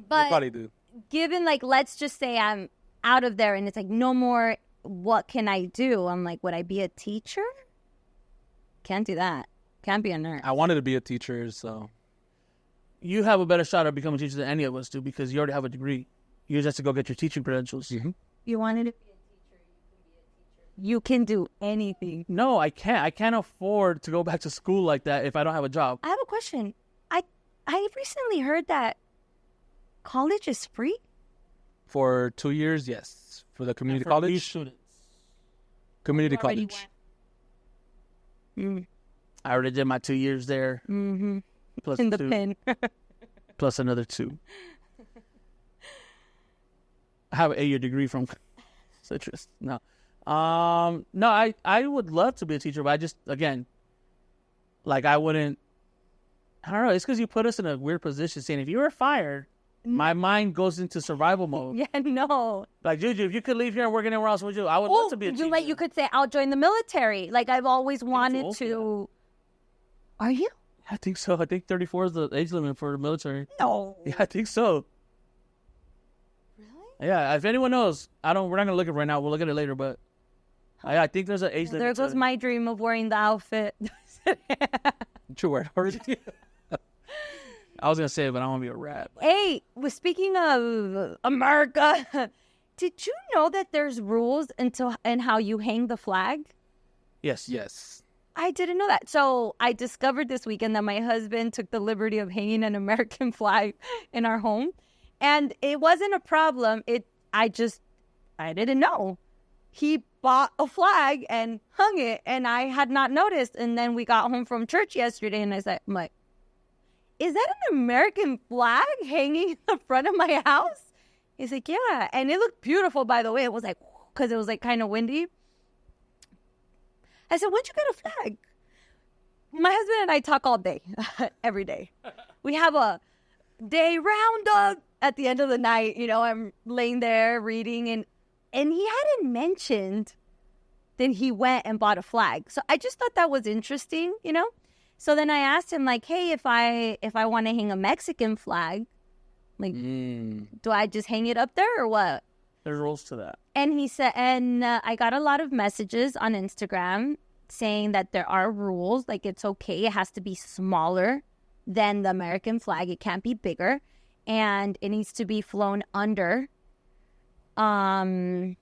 But probably do. given like let's just say I'm out of there and it's like no more, what can I do? I'm like, would I be a teacher? Can't do that. Can't be a nurse. I wanted to be a teacher, so You have a better shot at becoming a teacher than any of us do because you already have a degree. You just have to go get your teaching credentials. You wanted to be a teacher, you can do anything. No, I can't. I can't afford to go back to school like that if I don't have a job. I have a question. I recently heard that college is free. for 2 years, yes, for the community For college. these students. Community Already college. went. I already did my 2 years there. Mm-hmm. Plus In the 2, pen. plus another 2. I have an 8-year degree from Citrus. No. No, I would love to be a teacher, but I just, again, like I wouldn't, I don't know. It's because you put us in a weird position saying if you were fired, my mind goes into survival mode. Yeah, no. Like, Juju, if you could leave here and work anywhere else, would you? I would love to be a teacher. You could say, I'll join the military. Like, I've always wanted old for to. Are you? I think so. I think 34 is the age limit for the military. No. Yeah, I think so. Really? Yeah, if anyone knows, we're not going to look at it right now. We'll look at it later, but I think there's an age limit. There goes my dream of wearing the outfit. Did you wear it already? I was going to say it, but I want to be a rat. Hey, speaking of America, did you know that there's rules and how you hang the flag? Yes. Yes. I didn't know that. So I discovered this weekend that my husband took the liberty of hanging an American flag in our home. And it wasn't a problem. I didn't know. He bought a flag and hung it, and I had not noticed. And then we got home from church yesterday, and I'm like, is that an American flag hanging in the front of my house? He's like, yeah. And it looked beautiful, by the way. It was like, because it was like kind of windy. I said, when'd you get a flag? My husband and I talk all day, every day. We have a day roundup at the end of the night. You know, I'm laying there reading, and he hadn't mentioned that he went and bought a flag. So I just thought that was interesting, you know? So then I asked him, like, hey, if I want to hang a Mexican flag, like, do I just hang it up there or what? There's rules to that. And he said, I got a lot of messages on Instagram saying that there are rules. Like, it's okay. It has to be smaller than the American flag. It can't be bigger. And it needs to be flown under. And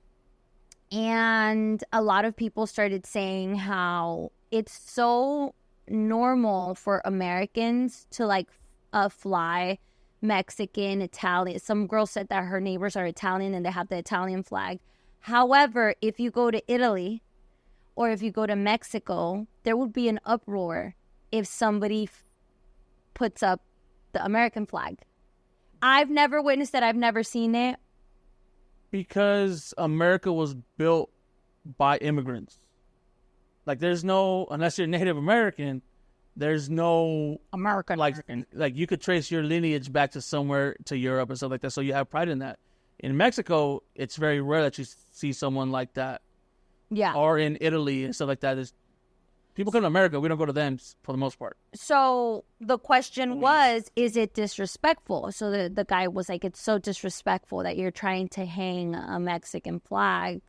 a lot of people started saying how it's so normal for Americans to like fly Mexican, Italian. Some girl said that her neighbors are Italian and they have the Italian flag. However, if you go to Italy or if you go to Mexico, there would be an uproar if somebody puts up the American flag. I've never witnessed it. I've never seen it. Because America was built by immigrants. Like, there's no, unless you're Native American, there's no American. like you could trace your lineage back to somewhere, to Europe and stuff like that. So you have pride in that. In Mexico, it's very rare that you see someone like that. Yeah. Or in Italy and stuff like that. People come to America, we don't go to them for the most part. So the question was, is it disrespectful? So the guy was like, it's so disrespectful that you're trying to hang a Mexican flag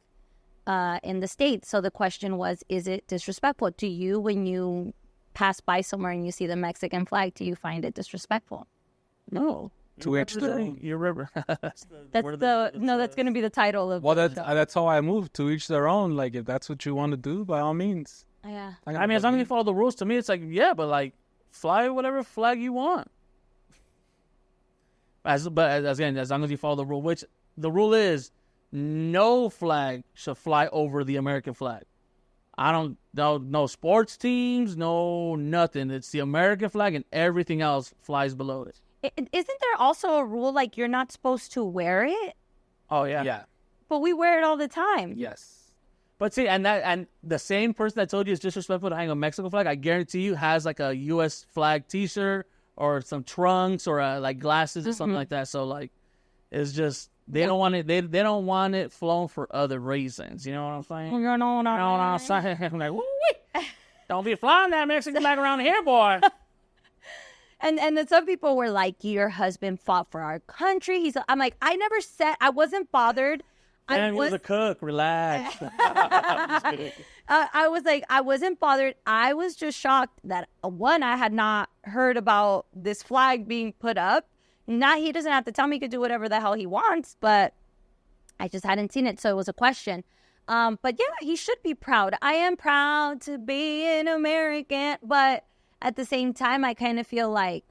in the States. So the question was, is it disrespectful? Do you, when you pass by somewhere and you see the Mexican flag, do you find it disrespectful? No. To each their own. Your river. That's going to be the title of Well, the show. that's how I moved. To each their own. Like, if that's what you want to do, by all means. Yeah. I mean, as long as you follow the rules, to me, it's like, yeah, but like, fly whatever flag you want. As long as you follow the rule, which the rule is, no flag should fly over the American flag. No sports teams, no nothing. It's the American flag and everything else flies below it. Isn't there also a rule like you're not supposed to wear it? Oh yeah. Yeah. But we wear it all the time. Yes. But see, and the same person that told you it's disrespectful to hang a Mexico flag, I guarantee you has like a U.S. flag T-shirt or some trunks or like glasses or something like that. So like, it's just they don't want it. They don't want it flown for other reasons. You know what I'm saying? You know what I'm saying? I'm like, woo-wee. Don't be flying that Mexican flag around here, boy. And then some people were like, your husband fought for our country. I'm like, I never said, I wasn't bothered. And he was a cook. Relax. I was like, I wasn't bothered. I was just shocked that, one, I had not heard about this flag being put up. Not, he doesn't have to tell me he could do whatever the hell he wants, but I just hadn't seen it. So it was a question. But yeah, he should be proud. I am proud to be an American, but at the same time, I kind of feel like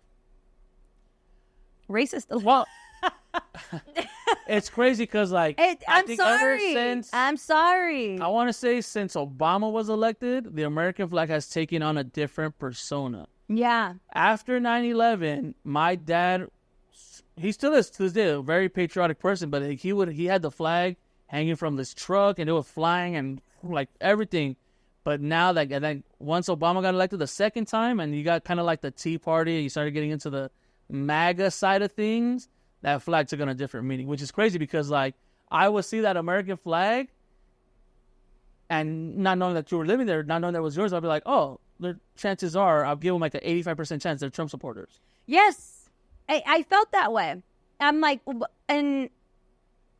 racist. Well, it's crazy because, like, I'm sorry. I'm sorry. I want to say since Obama was elected, the American flag has taken on a different persona. Yeah. After 9/11, my dad, he still is to this day a very patriotic person, but he had the flag hanging from this truck and it was flying and like everything. But now that and then once Obama got elected the second time and you got kind of like the Tea Party and you started getting into the MAGA side of things, that flag took on a different meaning, which is crazy because like I would see that American flag and not knowing that you were living there, not knowing that was yours, I'd be like, oh, the chances are I'll give them like an 85% chance they're Trump supporters. Yes. I felt that way. I'm like, and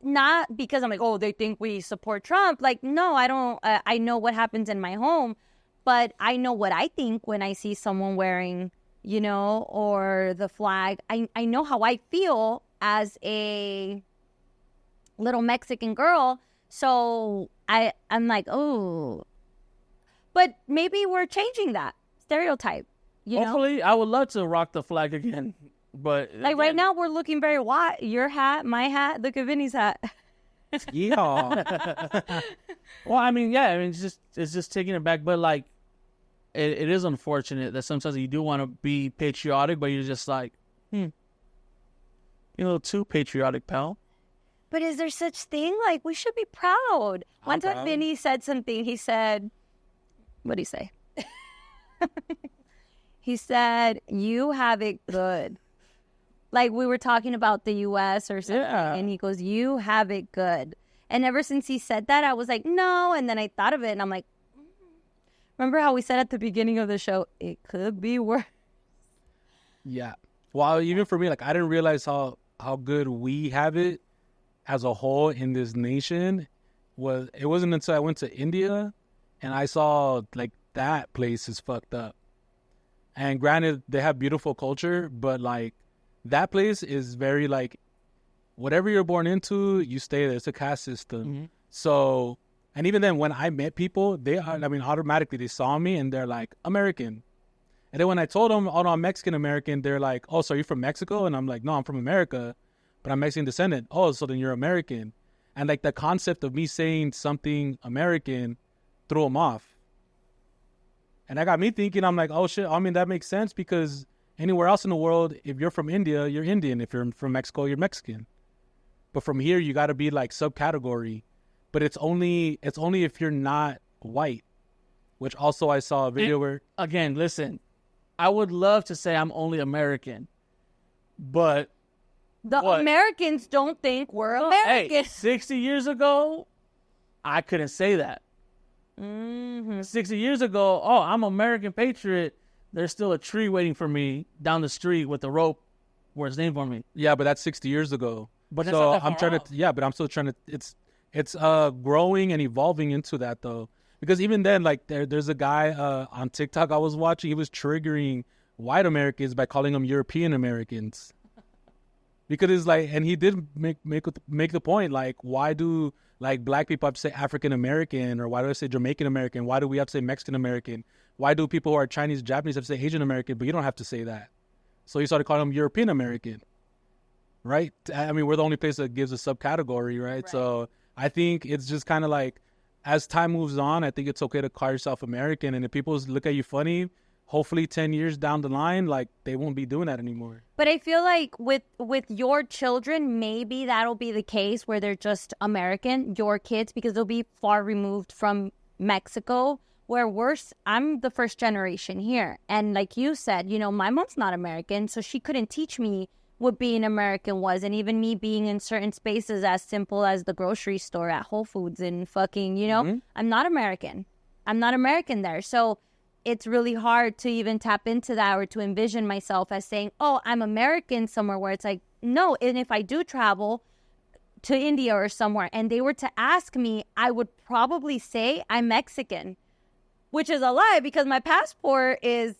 not because I'm like, oh, they think we support Trump. Like, no, I don't. I know what happens in my home, but I know what I think when I see someone wearing, or the flag. I know how I feel as a little Mexican girl. So I'm like, oh, but maybe we're changing that stereotype. Hopefully, I would love to rock the flag again. But like right now, we're looking very white. Your hat, my hat. Look at Vinny's hat. Yeah. Well, I mean, yeah. I mean, it's just taking it back. But like, it is unfortunate that sometimes you do want to be patriotic, but you're just like, you're a little too patriotic, pal. But is there such thing? Like, we should be proud. One time, Vinny said something. He said, "What did he say?" He said, "You have it good." Like we were talking about the U.S. or something, and he goes, "You have it good." And ever since he said that, I was like, no. And then I thought of it, and I'm like, remember how we said at the beginning of the show, it could be worse. Yeah. Well, even for me, like I didn't realize how good we have it as a whole in this nation. It wasn't until I went to India and I saw like that place is fucked up. And granted, they have beautiful culture, but like that place is very like whatever you're born into, you stay there. It's a caste system. Mm-hmm. So, and even then, when I met people, automatically they saw me and they're like American. And then when I told them, oh, no, I'm Mexican American, they're like, oh, so you're from Mexico? And I'm like, no, I'm from America, but I'm Mexican descendant. Oh, so then you're American. And like the concept of me saying something American threw them off. And that got me thinking, I'm like, oh shit, I mean, that makes sense because anywhere else in the world, if you're from India, you're Indian. If you're from Mexico, you're Mexican. But from here, you got to be like subcategory. But it's only if you're not white, which also I saw a video where... Again, listen, I would love to say I'm only American, but... Americans don't think we're American. Hey, 60 years ago, I couldn't say that. Mm-hmm. 60 years ago, oh, I'm American Patriot. There's still a tree waiting for me down the street with a rope where it's named for me. Yeah, but that's 60 years ago. But that's so not that I'm far trying off. to, yeah, but I'm still trying to, it's growing and evolving into that though. Because even then, like there's a guy on TikTok I was watching, he was triggering white Americans by calling them European Americans. Because it's like, and he did make the point, like, why do like black people have to say African American, or why do I say Jamaican American? Why do we have to say Mexican American? Why do people who are Chinese, Japanese have to say Asian American, but you don't have to say that? So he started calling them European American, right? I mean, we're the only place that gives a subcategory, right? So I think it's just kind of like, as time moves on, I think it's okay to call yourself American, and if people look at you funny, hopefully 10 years down the line, like, they won't be doing that anymore. But I feel like with your children, maybe that'll be the case where they're just American, your kids, because they'll be far removed from Mexico, where I'm the first generation here. And like you said, you know, my mom's not American, so she couldn't teach me what being American was. And even me being in certain spaces as simple as the grocery store at Whole Foods and fucking, you know, I'm not American. I'm not American there. So it's really hard to even tap into that or to envision myself as saying, oh, I'm American somewhere, where it's like, no. And if I do travel to India or somewhere and they were to ask me, I would probably say I'm Mexican, which is a lie because my passport is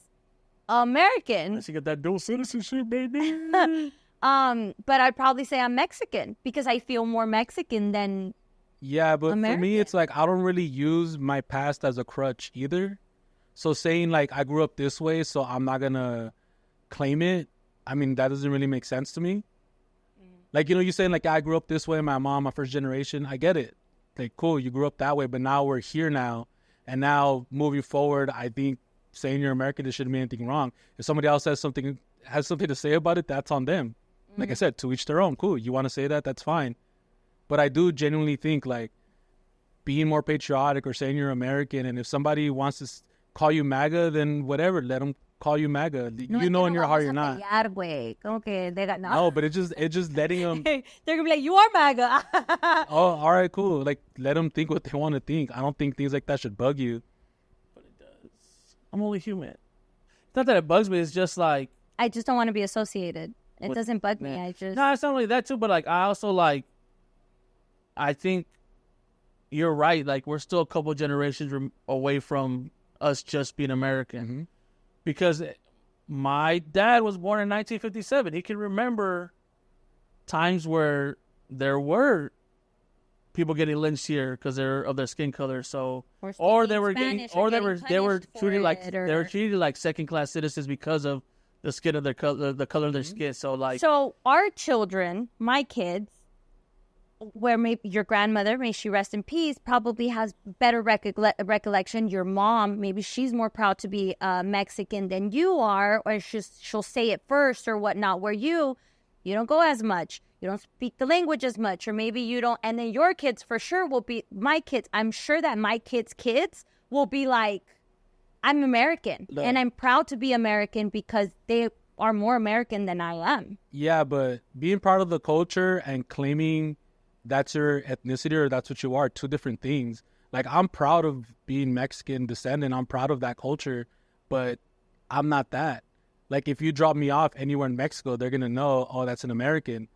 American. Unless you get that dual citizenship, baby. But I'd probably say I'm Mexican because I feel more Mexican than Yeah, but American. for me, it's like, I don't really use my past as a crutch either. So saying like I grew up this way, so I'm not gonna claim it, I mean, that doesn't really make sense to me. Like, you know, you're saying like I grew up this way, my mom, my first generation, I get it. Like, cool, you grew up that way, but now we're here now. And now moving forward, I think saying you're American, there shouldn't be anything wrong. If somebody else has something to say about it, that's on them. Like I said, to each their own. Cool, you want to say that, that's fine. But I do genuinely think like being more patriotic or saying you're American, and if somebody wants to call you MAGA, then whatever, let them call you MAGA. You know in your heart you're not. No, but it's just letting them. They're gonna be like, you are MAGA. Oh, all right, cool. Like, let them think what they want to think. I don't think things like that should bug you. But it does. I'm only human. It's not that it bugs me. It's just like, I just don't want to be associated. It doesn't bug me. man. I just No, it's not only that too. But like, I also like, I think you're right. Like, we're still a couple generations away from us just being American, because my dad was born in 1957. He can remember times where there were people getting lynched here because they're of their skin color. So, or they were getting, or they were treated like second class citizens because of the skin of their color, the color of their skin. So like, So our children, my kids, where maybe your grandmother, may she rest in peace, probably has better recollection. Your mom, maybe she's more proud to be Mexican than you are, or she'll say it first or whatnot, where you don't go as much. You don't speak the language as much, or maybe you don't. And then your kids for sure will be, my kids, I'm sure that my kids' kids will be like, I'm American, and I'm proud to be American because they are more American than I am. Yeah, but being part of the culture and claiming that's your ethnicity or that's what you are, two different things. Like, I'm proud of being Mexican descendant. I'm proud of that culture, but I'm not that. Like, if you drop me off anywhere in Mexico, they're going to know, oh, that's an American.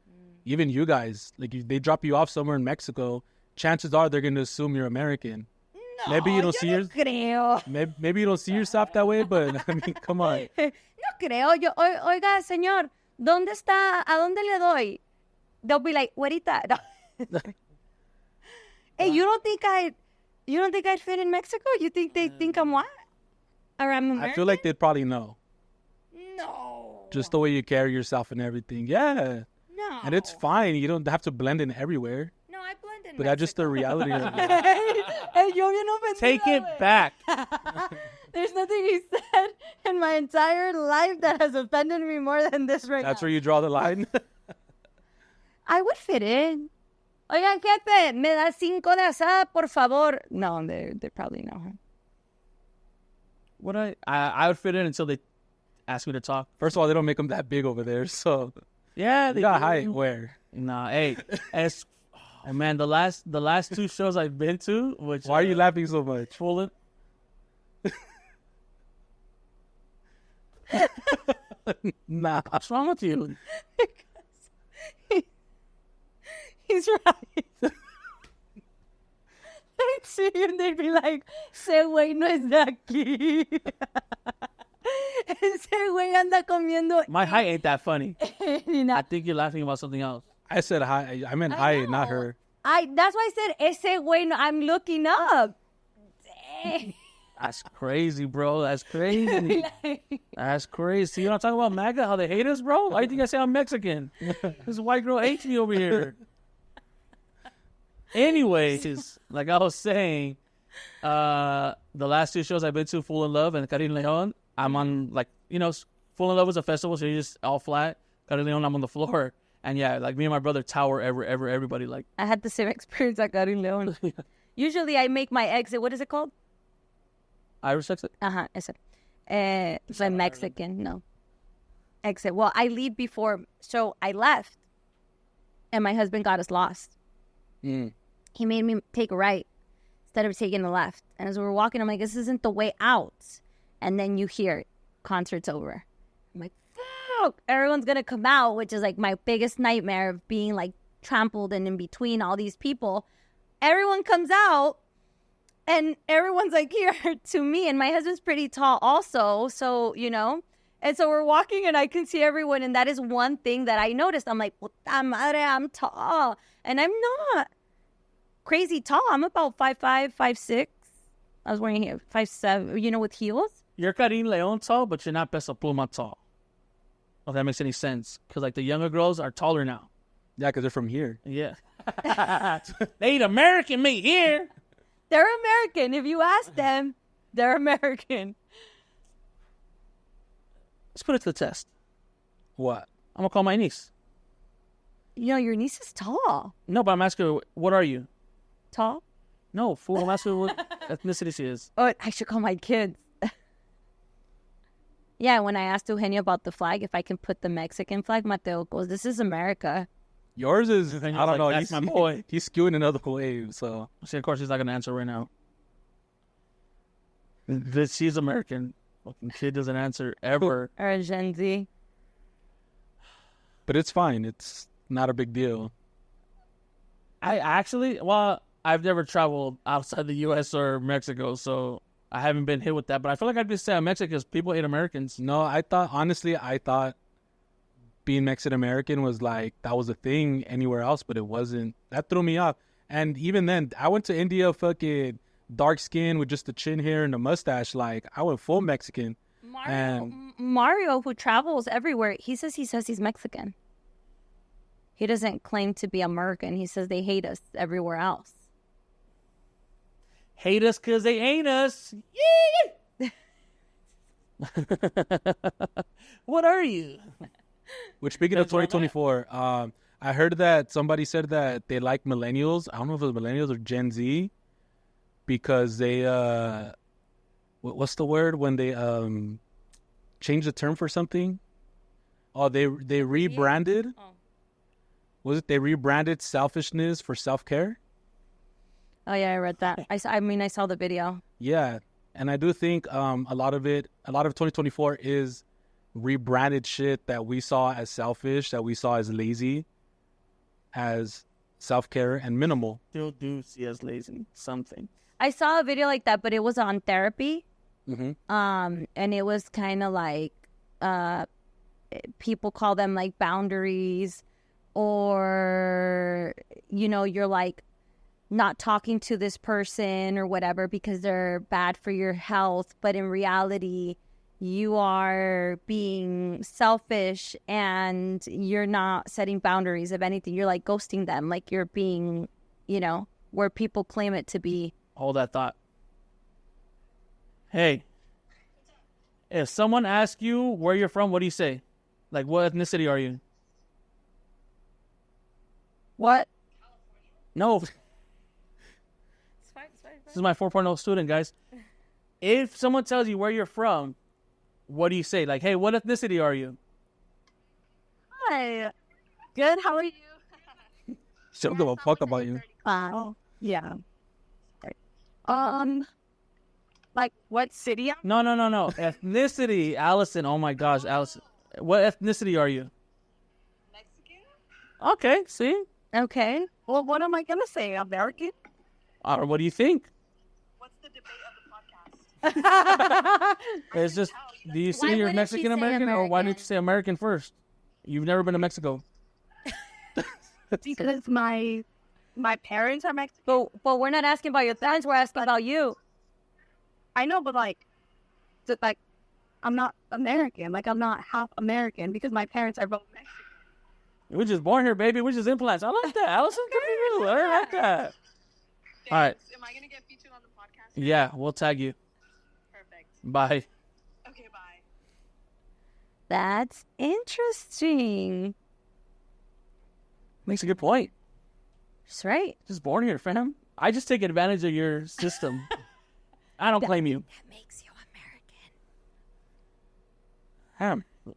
Even you guys, like, if they drop you off somewhere in Mexico, chances are they're going to assume you're American. No, Maybe you don't see creo. maybe you don't see yourself that way, but I mean, come on. No creo. Oiga, señor, ¿dónde está? ¿A dónde le doy? They'll be like, güerita. No. Hey, you don't think I'd fit in Mexico? You think they think I'm what? Or I'm American? I feel like they'd probably know. No. Just the way you carry yourself and everything. Yeah. No. And it's fine. You don't have to blend in everywhere. No, I blend in But that's just the reality of it. Hey, yo bien ofensiva, take it güey. back. There's nothing he said in my entire life that has offended me more than this right That's now. where you draw the line. I would fit in. Oigan, jefe, me da 5 de asada, por favor. No, they probably know her. What I would fit in until they ask me to talk. First of all, they don't make them that big over there, so Yeah, they they got do. height. Where? Nah, hey, it's And man, the last 2 shows I've been to, which Why are you laughing so much? Fallon. Nah. What's wrong with you? He's right. They'd see you and they'd be like, ese güey no es de aquí. Ese güey anda comiendo. My height ain't that funny. You know? I think you're laughing about something else. I said hi. I meant hi, not know. her. That's why I said ese güey. I'm looking up. Dang. That's crazy, bro. That's crazy. That's crazy. You know what I'm talking about, MAGA? How they hate us, bro? Why do you think I say I'm Mexican? This white girl hates me over here. Anyways, like I was saying, the last 2 shows I've been to, Full in Love and Calle Leon, I'm on, like, you know, Full in Love is a festival, so you're just all flat. Calle Leon, I'm on the floor. And yeah, like me and my brother tower everybody. Like, I had the same experience at Calle Leon. Usually I make my exit. What is it called? Irish exit? Ese. It's like Mexican, no. Exit. Well, I leave before, so I left, and my husband got us lost. Mm. He made me take a right instead of taking the left. And as we were walking, I'm like, this isn't the way out. And then you hear it. Concert's over. I'm like, fuck. Everyone's going to come out, which is like my biggest nightmare of being like trampled and in between all these people. Everyone comes out. And everyone's like here to me. And my husband's pretty tall also. So, you know. And so we're walking and I can see everyone. And that is one thing that I noticed. I'm like, puta madre, I'm tall. And I'm not crazy tall. I'm about 5'5", 5'6". I was wearing 5'7", you know, with heels. You're Calle Leon tall, but you're not Peso Pluma tall. If that makes any sense. Because, like, the younger girls are taller now. Yeah, because they're from here. Yeah. They eat American meat here. They're American. If you ask them, they're American. Let's put it to the test. What? I'm going to call my niece. You know, your niece is tall. No, but I'm asking her, what are you? Tall? No, fool. I'm asking her what ethnicity she is. Oh, I should call my kids. Yeah, when I asked Eugenio about the flag, if I can put the Mexican flag, Mateo goes, this is America. Yours is, I Eugenio's don't like, know. that's my boy. He's skewing another way, so. See, of course, she's not going to answer right now. She's American. Fucking kid doesn't answer ever. Or Gen Z. But it's fine. It's not a big deal. I actually, well, I've never traveled outside the U.S. or Mexico, so I haven't been hit with that. But I feel like I'd be saying Mexico because people hate Americans. No, I thought being Mexican American was like, that was a thing anywhere else, but it wasn't. That threw me off. And even then, I went to India fucking dark skin with just the chin hair and the mustache. Like, I went full Mexican. Mario, who travels everywhere, he says he's Mexican. He doesn't claim to be American. He says they hate us everywhere else. Hate us because they ain't us. Yeah. What are you? Which, speaking of 2024, I heard that somebody said that they like millennials. I don't know if it was millennials or Gen Z, because they, what's the word when they change the term for something? Oh, they rebranded. Oh. Was it they rebranded selfishness for self-care? Oh yeah, I read that. I saw the video. Yeah, and I do think a lot of 2024 is rebranded shit that we saw as selfish, that we saw as lazy, as self-care and minimal. Still do see as lazy something. I saw a video like that, but it was on therapy. Mm-hmm. And it was kind of like people call them like boundaries, or you know, you're like not talking to this person or whatever because they're bad for your health, but in reality you are being selfish and you're not setting boundaries. If anything, you're like ghosting them, like you're being, you know, where people claim it to be. Hold that thought. Hey, if someone asks you where you're from, what do you say? Like, what ethnicity are you? What? No. It's fine. This is my 4.0 student, guys. If someone tells you where you're from, what do you say? Like, hey, what ethnicity are you? Hi. Good. How are you? She don't give a fuck about you. Yeah. Like what city? No. Ethnicity, Allison. Oh my gosh, Allison. What ethnicity are you? Mexican. Okay, see? Okay. Well, what am I gonna say? American? Or what do you think? What's the debate of the podcast? It's just, do you say you're wouldn't she Mexican say American, or why didn't American? you say American first? You've never been to Mexico. Because my parents are Mexican. But we're not asking about your parents. We're asking about you. I know, but like I'm not American. Like I'm not half American because my parents are both Mexican. We're just born here, baby. We're just implants. I like that, Allison. Good for you. I like that. All right. Am I gonna get featured on the podcast? Yeah, we'll tag you. Perfect. Bye. Okay, bye. That's interesting. Makes a good point. That's right. Just born here, fam. I just take advantage of your system. I don't claim you. That makes you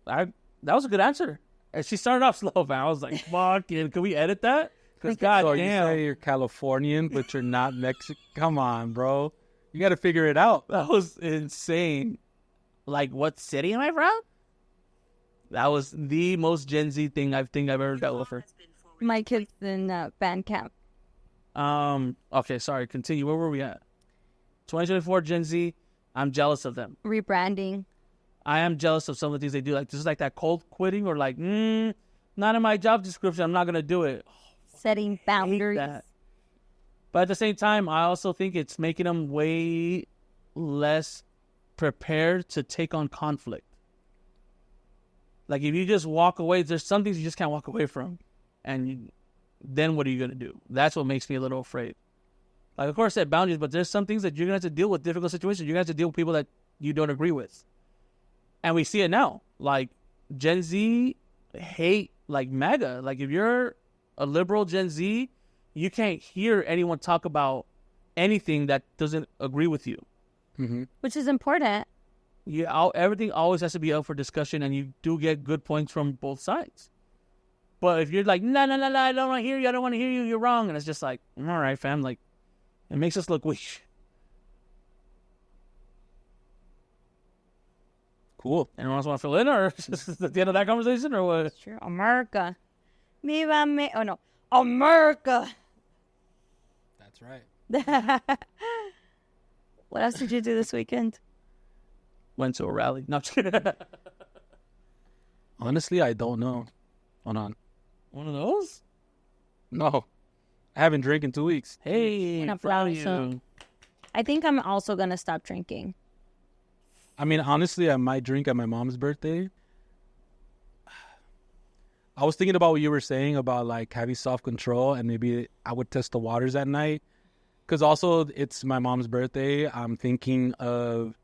American. That was a good answer. And she started off slow, man. I was like, fuck it. Can we edit that? Because So you goddamn, say you're Californian, but you're not Mexican. Come on, bro. You got to figure it out. that was insane. Like, what city am I from? That was the most Gen Z thing I've ever dealt with her. My kid's in band camp. Okay, sorry. Continue. Where were we at? 2024 Gen Z. I'm jealous of them. Rebranding. I am jealous of some of the things they do. Like, just like that cold quitting, or like, not in my job description. I'm not gonna do it. Setting Hate boundaries. that. But at the same time, I also think it's making them way less prepared to take on conflict. Like, if you just walk away, there's some things you just can't walk away from. And then what are you going to do? That's what makes me a little afraid. Like, of course, set boundaries, but there's some things that you're going to have to deal with, difficult situations. You're going to have to deal with people that you don't agree with. And we see it now. Like, Gen Z hate, like, MAGA. Like, if you're a liberal Gen Z, you can't hear anyone talk about anything that doesn't agree with you. Mm-hmm. Which is important. Everything always has to be up for discussion, and you do get good points from both sides. But if you're like, no, I don't want to hear you, I don't want to hear you, you're wrong. And it's just like, all right, fam, like, it makes us look weak. Cool. Anyone else want to fill in, or is this at the end of that conversation, or what? Sure. America. Oh, no. America. That's right. What else did you do this weekend? Went to a rally. No, Honestly, I don't know. Hold on. one of those? No. I haven't drank in 2 weeks. Hey, Not proud of proud, you. I think I'm also going to stop drinking. I mean, honestly, I might drink at my mom's birthday. I was thinking about what you were saying about, like, having self-control, and maybe I would test the waters at night. Because also, it's my mom's birthday. I'm thinking of...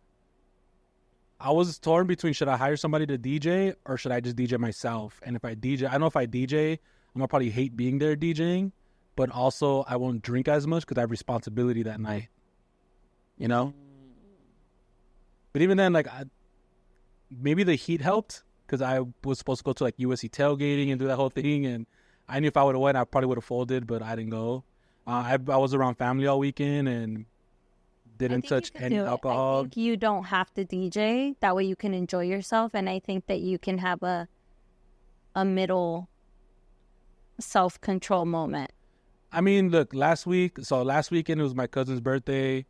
I was torn between, should I hire somebody to DJ or should I just DJ myself? And if I DJ, I know if I DJ, I'm going to probably hate being there DJing. But also, I won't drink as much because I have responsibility that night. You know? But even then, like, maybe the heat helped because I was supposed to go to, like, USC tailgating and do that whole thing. And I knew if I would have went, I probably would have folded, but I didn't go. I was around family all weekend and didn't touch any alcohol. I think you don't have to DJ. That way you can enjoy yourself. And I think that you can have a middle self-control moment. I mean, look, last weekend, it was my cousin's birthday.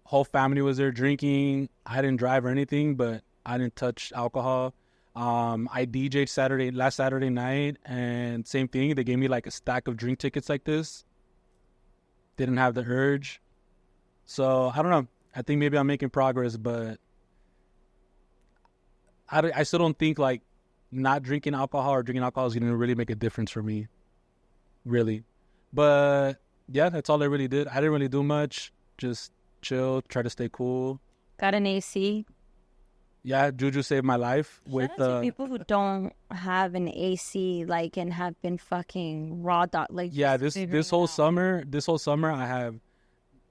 Whole family was there drinking. I didn't drive or anything, but I didn't touch alcohol. I DJ'd last Saturday night, and same thing. They gave me like a stack of drink tickets like this. Didn't have the urge. So, I don't know. I think maybe I'm making progress, but I still don't think like not drinking alcohol or drinking alcohol is going to really make a difference for me. Really. But yeah, that's all I really did. I didn't really do much. Just chill, try to stay cool. Got an AC. Yeah, Juju saved my life with Shout out to people who don't have an AC, like, and have been fucking raw dog. Like, yeah, just figuring this it whole out. summer I have,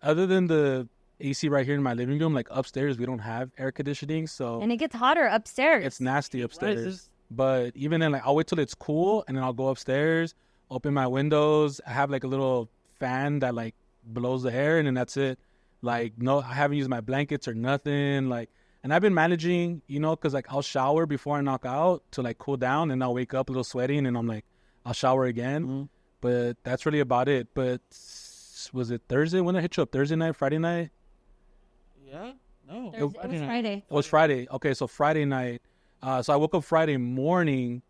other than the AC right here in my living room, like upstairs we don't have air conditioning, so And it gets hotter upstairs. it's nasty What is upstairs. this? But even then, like, I'll wait till it's cool and then I'll go upstairs, open my windows. I have like a little fan that like blows the air, and then that's it. Like, no, I haven't used my blankets or nothing. Like, and I've been managing, you know, because like I'll shower before I knock out to like cool down, and I'll wake up a little sweaty, and then I'm like, I'll shower again. Mm-hmm. But that's really about it. But was it Thursday when I hit you up? Thursday night, Friday night? Yeah. No. It was Friday. It was Friday. Okay, so Friday night. So I woke up Friday morning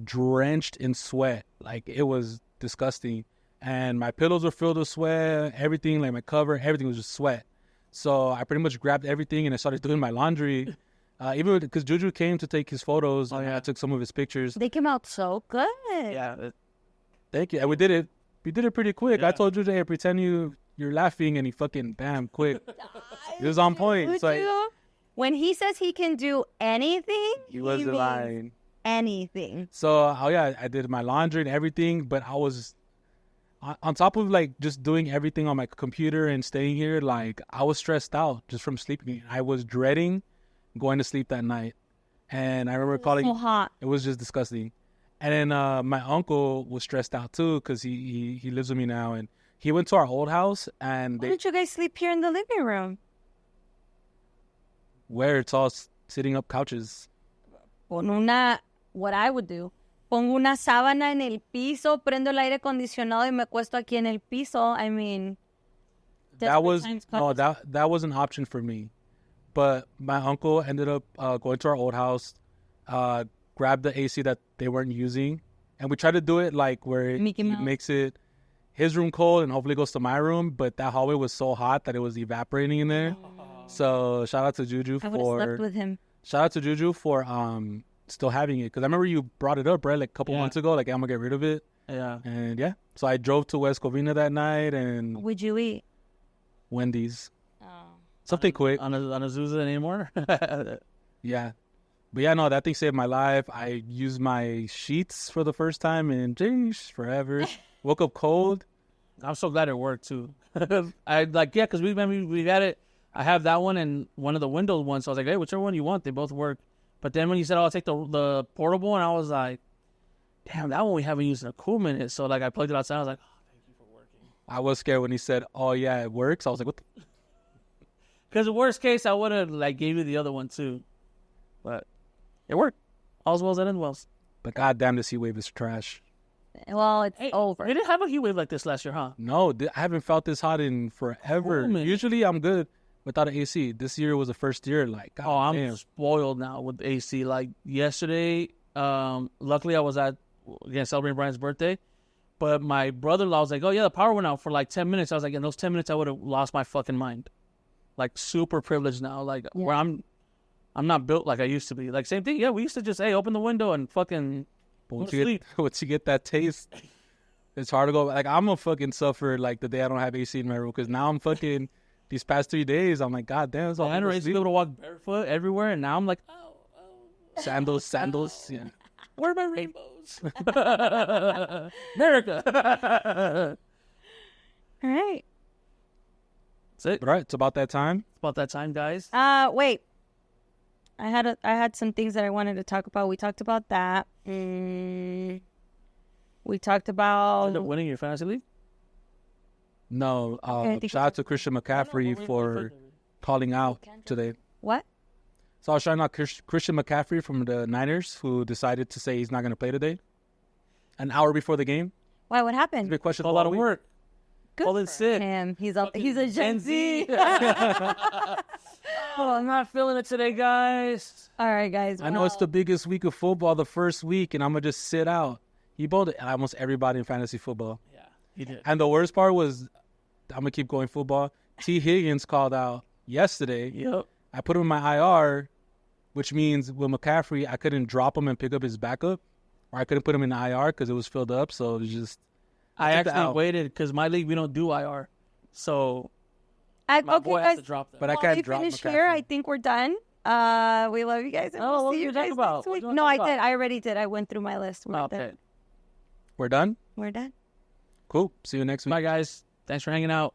drenched in sweat. Like, it was disgusting. And my pillows were filled with sweat. Everything, like my cover, everything was just sweat. So I pretty much grabbed everything and I started doing my laundry. Even because Juju came to take his photos. Oh, yeah. I took some of his pictures. They came out so good. Yeah. Thank you. And we did it pretty quick. Yeah. I told Juju, hey, pretend you're laughing, and he fucking, bam, quick. It was on point. It's like, when he says he can do anything, he wasn't means lying. anything. So, oh yeah, I did my laundry and everything, but I was on top of like just doing everything on my computer and staying here. Like, I was stressed out just from sleeping. I was dreading going to sleep that night, and I remember calling. So hot. It was just disgusting. And then my uncle was stressed out too because he lives with me now, and he went to our old house, and Why don't you guys sleep here in the living room? where it's all sitting up couches. What I would do, pongo una sábana en el piso, prendo el aire acondicionado y me acuesto aquí en el piso. I mean, That was times no, come. that was an option for me, but my uncle ended up going to our old house, grabbed the AC that they weren't using, and we tried to do it like where it Mickey Mouse. makes it his room cold and hopefully goes to my room, but that hallway was so hot that it was evaporating in there. So shout out to Juju I would have slept with him. shout out to Juju for still having it, because I remember you brought it up, right, like a couple months ago, like I'm gonna get rid of it. Yeah. And yeah, so I drove to West Covina that night and What would you eat? Wendy's, something quick. On a Azusa anymore? Yeah, but yeah, no, that thing saved my life. I used my sheets for the first time in jeez, forever. Woke up cold. I'm so glad it worked too. I like, yeah, because we got it. I have that one and one of the Windows ones. So I was like, hey, whichever one you want, they both work. But then when you said, oh, I'll take the portable one, I was like, damn, that one we haven't used in a cool minute. So like I plugged it outside. I was like, oh, thank you for working. I was scared when he said, "Oh yeah, it works." I was like, "What?" Because the worst case, I would have like gave you the other one too, but it worked. All's well that ends well. But goddamn, this heat wave is trash. Well, it's Hey, over. We didn't have a heat wave like this last year, huh? No, I haven't felt this hot in forever. Cool, man. Usually, I'm good without an AC. This year was the first year. Like, God Oh, I'm damn. spoiled now with AC. Like yesterday, luckily I was celebrating Brian's birthday, but my brother-in-law was like, "Oh yeah, the power went out for like 10 minutes." I was like, "In those 10 minutes, I would have lost my fucking mind." Like super privileged now, like where I'm not built like I used to be. Like same thing. Yeah, we used to just open the window and fucking Once to you sleep. get once you get that taste, it's hard to go. Like, I'm a fucking suffer like the day I don't have AC in my room, because now I'm fucking these past 3 days. I'm like, God damn, it's all I used to be able to walk barefoot everywhere, and now I'm like, oh, sandals. Yeah. where are my rainbows? America. All right. That's it. But all right, it's about that time. It's about that time, guys. Wait. I had some things that I wanted to talk about. We talked about that. We talked about End up winning your fantasy league. No, I think shout out to Christian McCaffrey for calling out today. what? So I was shouting out Christian McCaffrey from the Niners, who decided to say he's not going to play today, an hour before the game. Why? What It's a happened? big question. A lot of work. Good Called in for sick. him. He's a Gen Z. Oh, I'm not feeling it today, guys. All right, guys. I know it's the biggest week of football, the first week, and I'm going to just sit out. He bowled almost everybody in fantasy football. Yeah, he did. And the worst part was, I'm going to keep going football. T. Higgins called out yesterday. Yep. I put him in my IR, which means with McCaffrey, I couldn't drop him and pick up his backup, or I couldn't put him in the IR because it was filled up. So it was just, I took the actually L. waited because my league, we don't do IR. So my okay, boy has guys. to drop that. but I While can't we drop finish McCaffrey. here, I think we're done. We love you guys. And Oh, we'll what see did you you talk guys about? next What week. did you No, talk I about? did. I already did. I went through my list. We're Okay. done. We're done? We're done. Cool. See you next week. Bye, guys. Thanks for hanging out.